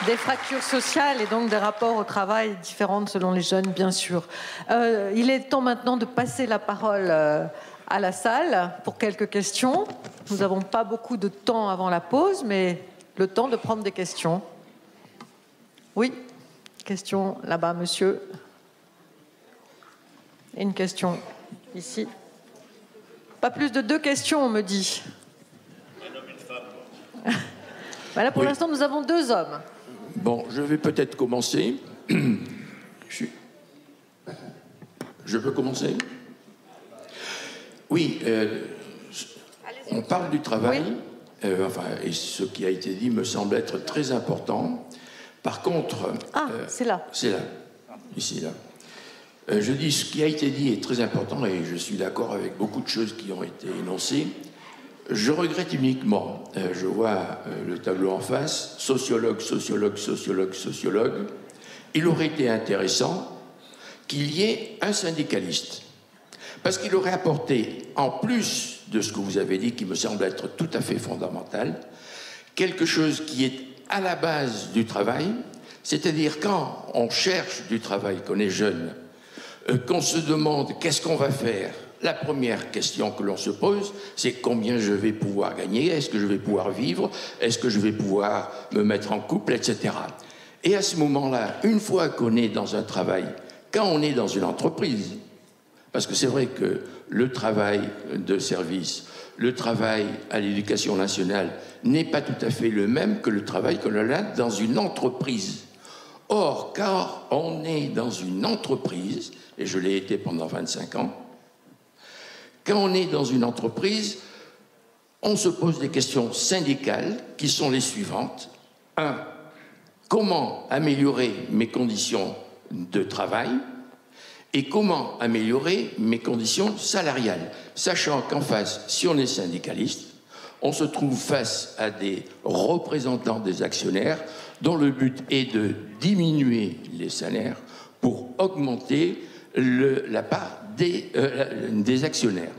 Des fractures sociales et donc des rapports au travail différents selon les jeunes, bien sûr. Il est temps maintenant de passer la parole à la salle pour quelques questions. Nous n'avons pas beaucoup de temps avant la pause, mais le temps de prendre des questions. Oui, question là-bas, monsieur. Et une question ici. Pas plus de 2 questions, on me dit. Un homme, une femme. Voilà, pour l'instant, nous avons 2 hommes. Bon, je vais peut-être commencer. Je peux commencer? Oui, on parle du travail, oui. Et ce qui a été dit me semble être très important. Par contre... Ah, c'est là. C'est là, ici, là. Je dis, ce qui a été dit est très important et je suis d'accord avec beaucoup de choses qui ont été énoncées. Je regrette uniquement, je vois le tableau en face, sociologue, sociologue, sociologue, sociologue. Il aurait été intéressant qu'il y ait un syndicaliste. Parce qu'il aurait apporté, en plus de ce que vous avez dit, qui me semble être tout à fait fondamental, quelque chose qui est à la base du travail, c'est-à-dire quand on cherche du travail, qu'on est jeune, qu'on se demande qu'est-ce qu'on va faire La première question que l'on se pose, c'est combien je vais pouvoir gagner, est-ce que je vais pouvoir vivre, est-ce que je vais pouvoir me mettre en couple, etc. Et à ce moment-là, une fois qu'on est dans un travail, quand on est dans une entreprise, parce que c'est vrai que le travail de service, le travail à l'éducation nationale n'est pas tout à fait le même que le travail que l'on a dans une entreprise. Or, quand on est dans une entreprise, et je l'ai été pendant 25 ans, quand on est dans une entreprise, on se pose des questions syndicales qui sont les suivantes. 1. Comment améliorer mes conditions de travail et comment améliorer mes conditions salariales, sachant qu'en face, si on est syndicaliste, on se trouve face à des représentants des actionnaires dont le but est de diminuer les salaires pour augmenter la part des actionnaires.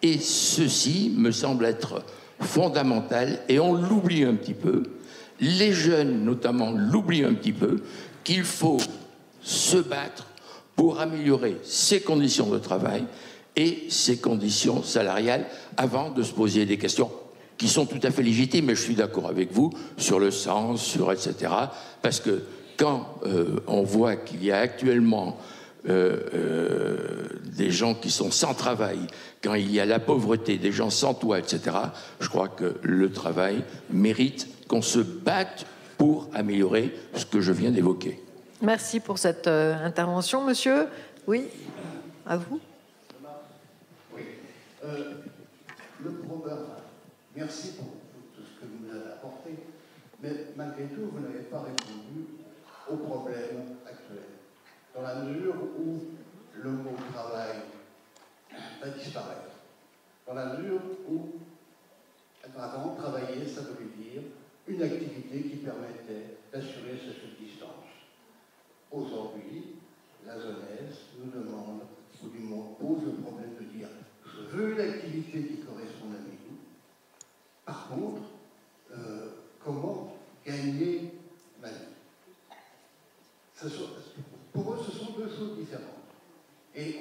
Et ceci me semble être fondamental et on l'oublie un petit peu. Les jeunes, notamment, l'oublient un petit peu, qu'il faut se battre pour améliorer ses conditions de travail et ses conditions salariales avant de se poser des questions qui sont tout à fait légitimes, mais je suis d'accord avec vous sur le sens, sur etc. Parce que quand on voit qu'il y a actuellement des gens qui sont sans travail, quand il y a la pauvreté, des gens sans toit, etc., je crois que le travail mérite qu'on se batte pour améliorer ce que je viens d'évoquer. Merci pour cette intervention, monsieur. Oui, à vous. Oui. Le problème, merci pour tout ce que vous nous avez apporté, mais malgré tout, vous n'avez pas répondu au problème actuel. Dans la mesure où le mot travail va disparaître. Dans la mesure où, avant, travailler, ça voulait dire une activité qui permettait d'assurer sa subsistance. Aujourd'hui, la jeunesse nous demande, ou du moins pose le problème de dire je veux une activité qui corresponde à mes goûts. Par contre, comment gagner ma vie? Pour eux, ce sont deux choses différentes. Et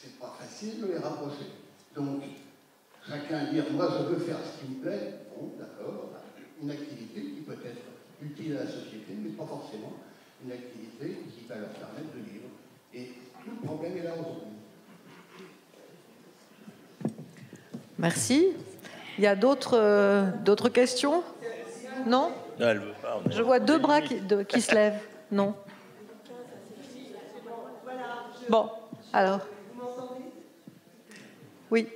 c'est pas facile de les rapprocher. Donc, chacun dire moi je veux faire ce qui me plaît, bon, d'accord, une activité qui peut être utile à la société, mais pas forcément une activité qui va leur permettre de vivre. Et tout le problème est là aujourd'hui. Merci. Il y a d'autres questions? Non? Non, elle veut pas. Je vois deux bras qui se lèvent. Non. Bon, alors. Vous m'entendez? Oui.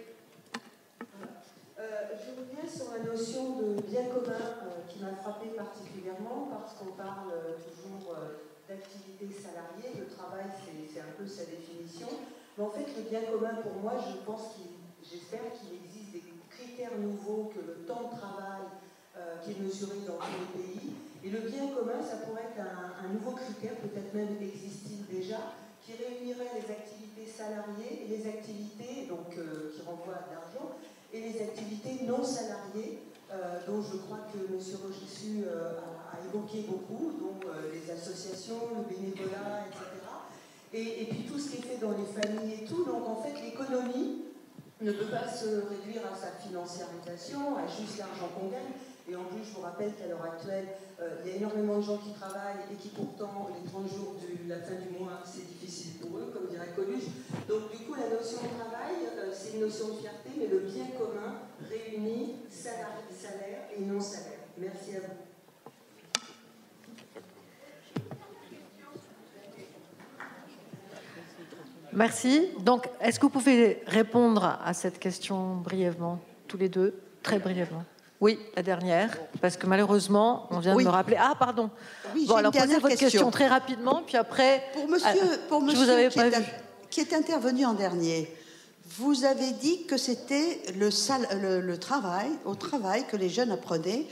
Je reviens sur la notion de bien commun qui m'a frappée particulièrement parce qu'on parle toujours d'activité salariée. Le travail, c'est un peu sa définition. Mais en fait, le bien commun, pour moi, j'espère qu'il existe des critères nouveaux que le temps de travail qui est mesuré dans tous les pays. Et le bien commun, ça pourrait être un nouveau critère, peut-être même existant déjà, qui réunirait les activités salariées et les activités qui renvoient à l'argent et les activités non salariées dont je crois que M. Rochessu a évoqué beaucoup, dont les associations, le bénévolat, etc. Et puis tout ce qui est fait dans les familles et tout. Donc en fait, l'économie ne peut pas se réduire à sa financiarisation, à juste l'argent qu'on gagne. Et en plus, je vous rappelle qu'à l'heure actuelle, il y a énormément de gens qui travaillent et qui pourtant, les 30 jours de la fin du mois, c'est difficile pour eux, comme dirait Coluche. Donc du coup, la notion de travail, c'est une notion de fierté, mais le bien commun réunit salaire et non salaire. Merci à vous. Merci. Donc, est-ce que vous pouvez répondre à cette question brièvement, tous les deux, très brièvement? Oui, la dernière, parce que malheureusement, on vient de me rappeler. Ah, pardon. Oui, bon, alors posez votre question très rapidement, puis après. Pour monsieur qui est intervenu en dernier, vous avez dit que c'était le travail, au travail que les jeunes apprenaient,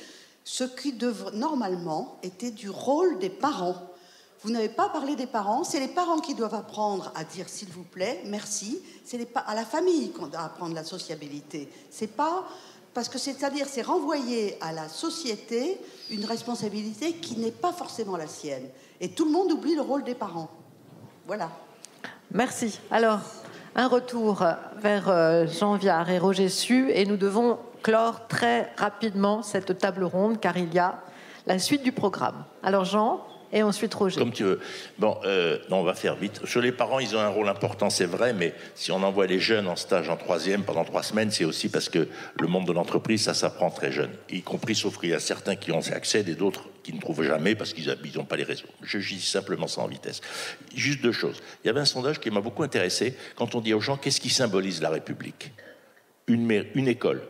ce qui normalement était du rôle des parents. Vous n'avez pas parlé des parents, c'est les parents qui doivent apprendre à dire s'il vous plaît, merci. C'est à la famille qu'on doit apprendre la sociabilité. C'est pas. Parce que c'est-à-dire, c'est renvoyer à la société une responsabilité qui n'est pas forcément la sienne. Et tout le monde oublie le rôle des parents. Voilà. Merci. Alors, Un retour vers Jean Viard et Roger Su, et nous devons clore très rapidement cette table ronde, car il y a la suite du programme. Alors Jean, et ensuite Roger. Comme tu veux. Bon, non, on va faire vite. Sur les parents, ils ont un rôle important, c'est vrai, mais si on envoie les jeunes en stage en 3e pendant 3 semaines, c'est aussi parce que le monde de l'entreprise, ça s'apprend très jeune. Y compris, sauf qu'il y a certains qui ont accès et d'autres qui ne trouvent jamais parce qu'ils n'ont pas les réseaux. Je dis simplement ça en vitesse. Juste 2 choses. Il y avait un sondage qui m'a beaucoup intéressé quand on dit aux gens qu'est-ce qui symbolise la République. Une école,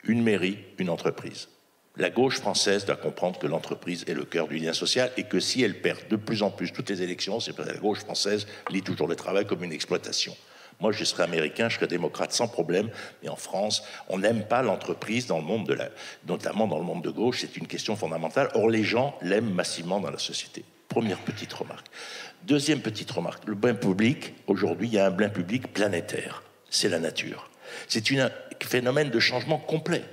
une mairie, une entreprise. La gauche française doit comprendre que l'entreprise est le cœur du lien social et que si elle perd de plus en plus toutes les élections, c'est parce que la gauche française lit toujours le travail comme une exploitation. Moi, je serais américain, je serais démocrate sans problème, mais en France, on n'aime pas l'entreprise dans le monde notamment dans le monde de gauche, c'est une question fondamentale. Or, les gens l'aiment massivement dans la société. Première petite remarque. Deuxième petite remarque, le bien public, aujourd'hui, il y a un bien public planétaire, c'est la nature. C'est un phénomène de changement complet.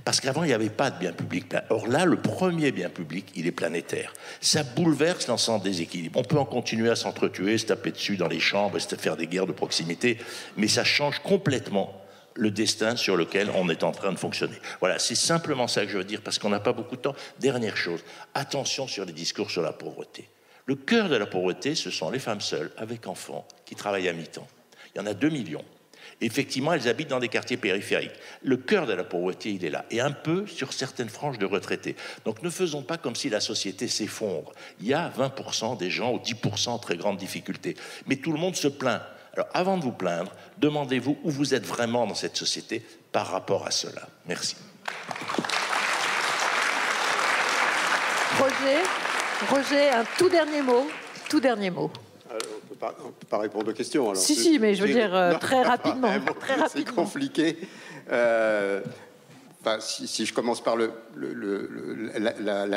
Parce qu'avant, il n'y avait pas de bien public. Or là, le premier bien public, il est planétaire. Ça bouleverse l'ensemble des équilibres. On peut en continuer à s'entretuer, se taper dessus dans les chambres, se faire des guerres de proximité, mais ça change complètement le destin sur lequel on est en train de fonctionner. Voilà, c'est simplement ça que je veux dire, parce qu'on n'a pas beaucoup de temps. Dernière chose, attention sur les discours sur la pauvreté. Le cœur de la pauvreté, ce sont les femmes seules, avec enfants, qui travaillent à mi-temps. Il y en a 2 millions. Effectivement, elles habitent dans des quartiers périphériques. Le cœur de la pauvreté, il est là. Et un peu sur certaines franges de retraités. Donc ne faisons pas comme si la société s'effondre. Il y a 20% des gens ou 10% en très grande difficulté. Mais tout le monde se plaint. Alors avant de vous plaindre, demandez-vous où vous êtes vraiment dans cette société par rapport à cela. Merci. Roger, un tout dernier mot. Tout dernier mot. On ne peut pas répondre aux questions. Alors. Si, mais je veux dire très rapidement. C'est compliqué. Si je commence par la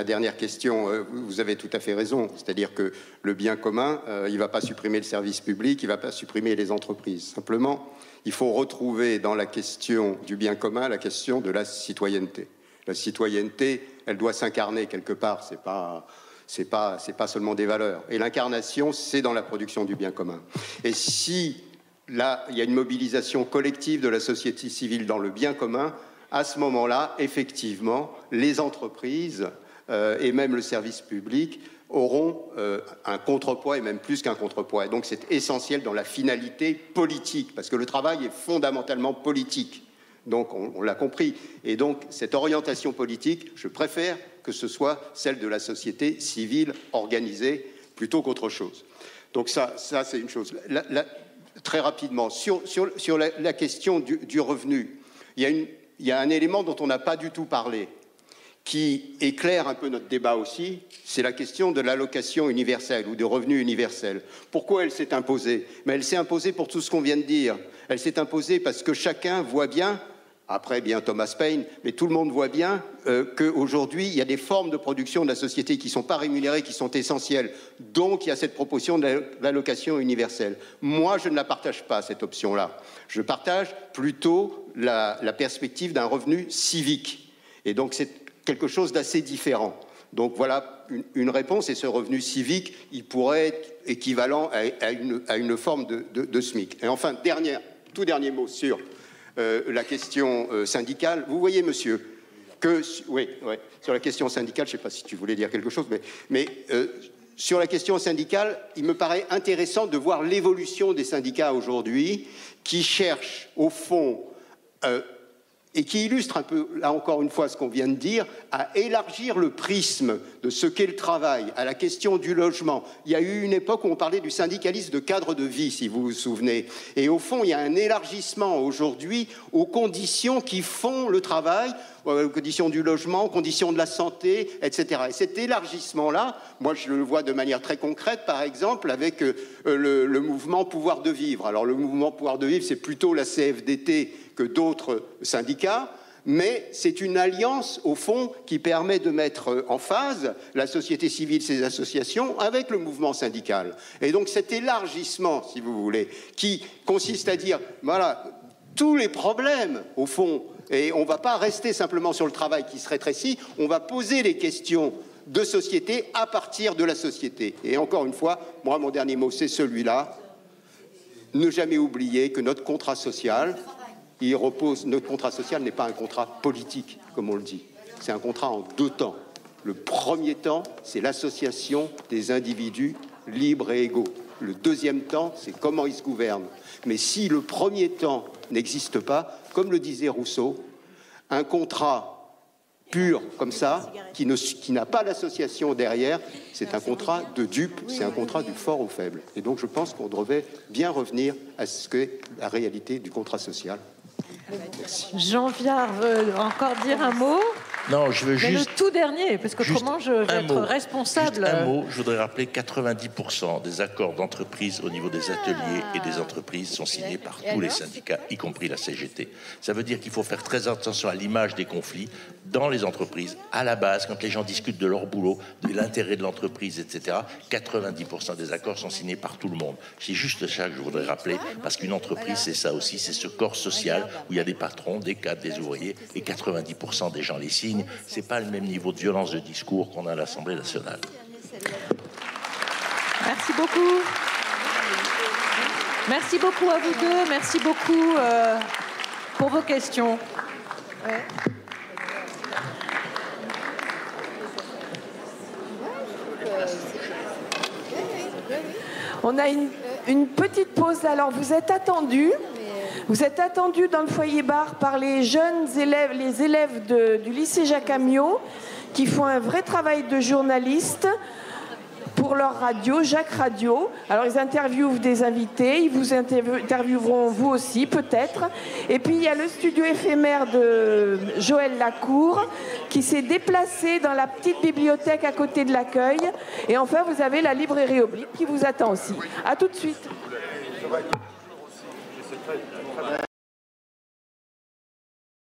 dernière question, vous avez tout à fait raison. C'est-à-dire que le bien commun, il ne va pas supprimer le service public, il ne va pas supprimer les entreprises. Simplement, il faut retrouver dans la question du bien commun la question de la citoyenneté. La citoyenneté, elle doit s'incarner quelque part, c'est pas seulement des valeurs. Et l'incarnation, c'est dans la production du bien commun. Et si, là, il y a une mobilisation collective de la société civile dans le bien commun, à ce moment-là, effectivement, les entreprises et même le service public auront un contrepoids, et même plus qu'un contrepoids. Et donc, c'est essentiel dans la finalité politique, parce que le travail est fondamentalement politique. Donc, on l'a compris. Et donc, cette orientation politique, je préfère que ce soit celle de la société civile organisée plutôt qu'autre chose. Donc, ça c'est une chose. Très rapidement, sur la question du revenu, il y a un élément dont on n'a pas du tout parlé, qui éclaire un peu notre débat aussi, c'est la question de l'allocation universelle ou de revenu universel. Pourquoi elle s'est imposée? Mais elle s'est imposée pour tout ce qu'on vient de dire. Elle s'est imposée parce que chacun voit bien, après bien Thomas Paine, mais tout le monde voit bien qu'aujourd'hui, il y a des formes de production de la société qui ne sont pas rémunérées, qui sont essentielles. Donc, il y a cette proposition de l'allocation universelle. Moi, je ne la partage pas, cette option-là. Je partage plutôt la perspective d'un revenu civique. Et donc, c'est quelque chose d'assez différent. Donc, voilà une réponse. Et ce revenu civique, il pourrait être équivalent à une forme de SMIC. Et enfin, tout dernier mot sur la question syndicale. Vous voyez, monsieur, sur la question syndicale, je ne sais pas si tu voulais dire quelque chose, mais sur la question syndicale, il me paraît intéressant de voir l'évolution des syndicats aujourd'hui qui cherchent, au fond, et qui illustre un peu, là encore une fois, ce qu'on vient de dire, à élargir le prisme de ce qu'est le travail, à la question du logement. Il y a eu une époque où on parlait du syndicalisme de cadre de vie, si vous vous souvenez. Et au fond, il y a un élargissement aujourd'hui aux conditions qui font le travail, aux conditions du logement, aux conditions de la santé, etc. Et cet élargissement-là, moi je le vois de manière très concrète, par exemple, avec le mouvement Pouvoir de Vivre. Alors le mouvement Pouvoir de Vivre, c'est plutôt la CFDT que d'autres syndicats, mais c'est une alliance, au fond, qui permet de mettre en phase la société civile, ses associations, avec le mouvement syndical. Et donc cet élargissement, si vous voulez, qui consiste à dire, voilà, tous les problèmes, au fond, et on ne va pas rester simplement sur le travail qui se rétrécit, on va poser les questions de société à partir de la société. Et encore une fois, moi, mon dernier mot, c'est celui-là. ne jamais oublier que notre contrat social, notre contrat social n'est pas un contrat politique, comme on le dit. C'est un contrat en 2 temps. Le premier temps, c'est l'association des individus libres et égaux. Le deuxième temps, c'est comment ils se gouvernent. Mais si le premier temps n'existe pas, comme le disait Rousseau, un contrat pur comme ça, qui n'a pas l'association derrière, c'est un contrat de dupe, c'est un contrat du fort au faible. Et donc je pense qu'on devrait bien revenir à ce qu'est la réalité du contrat social. Merci. Jean Viard veut encore dire un mot. Non, je veux juste... le tout dernier, parce que comment je vais être responsable... Juste un mot, je voudrais rappeler que 90% des accords d'entreprise au niveau des ateliers et des entreprises sont signés par tous les syndicats, y compris la CGT. Ça veut dire qu'il faut faire très attention à l'image des conflits dans les entreprises, à la base, quand les gens discutent de leur boulot, de l'intérêt de l'entreprise, etc. 90% des accords sont signés par tout le monde. C'est juste ça que je voudrais rappeler, parce qu'une entreprise, c'est ça aussi, c'est ce corps social où il y a des patrons, des cadres, des ouvriers, et 90% des gens les signent. C'est pas le même niveau de violence de discours qu'on a à l'Assemblée nationale. Merci beaucoup. Merci beaucoup à vous deux. Merci beaucoup pour vos questions. On a une petite pause. Alors, vous êtes attendus. Vous êtes attendus dans le foyer bar par les jeunes élèves, les élèves du lycée Jacques Amiot, qui font un vrai travail de journaliste pour leur radio, Jacques Radio. Alors, ils interviewent des invités, ils vous intervieweront vous aussi, peut-être. Et puis, il y a le studio éphémère de Joël Lacour, qui s'est déplacé dans la petite bibliothèque à côté de l'accueil. Et enfin, vous avez la librairie Oblique qui vous attend aussi. À tout de suite.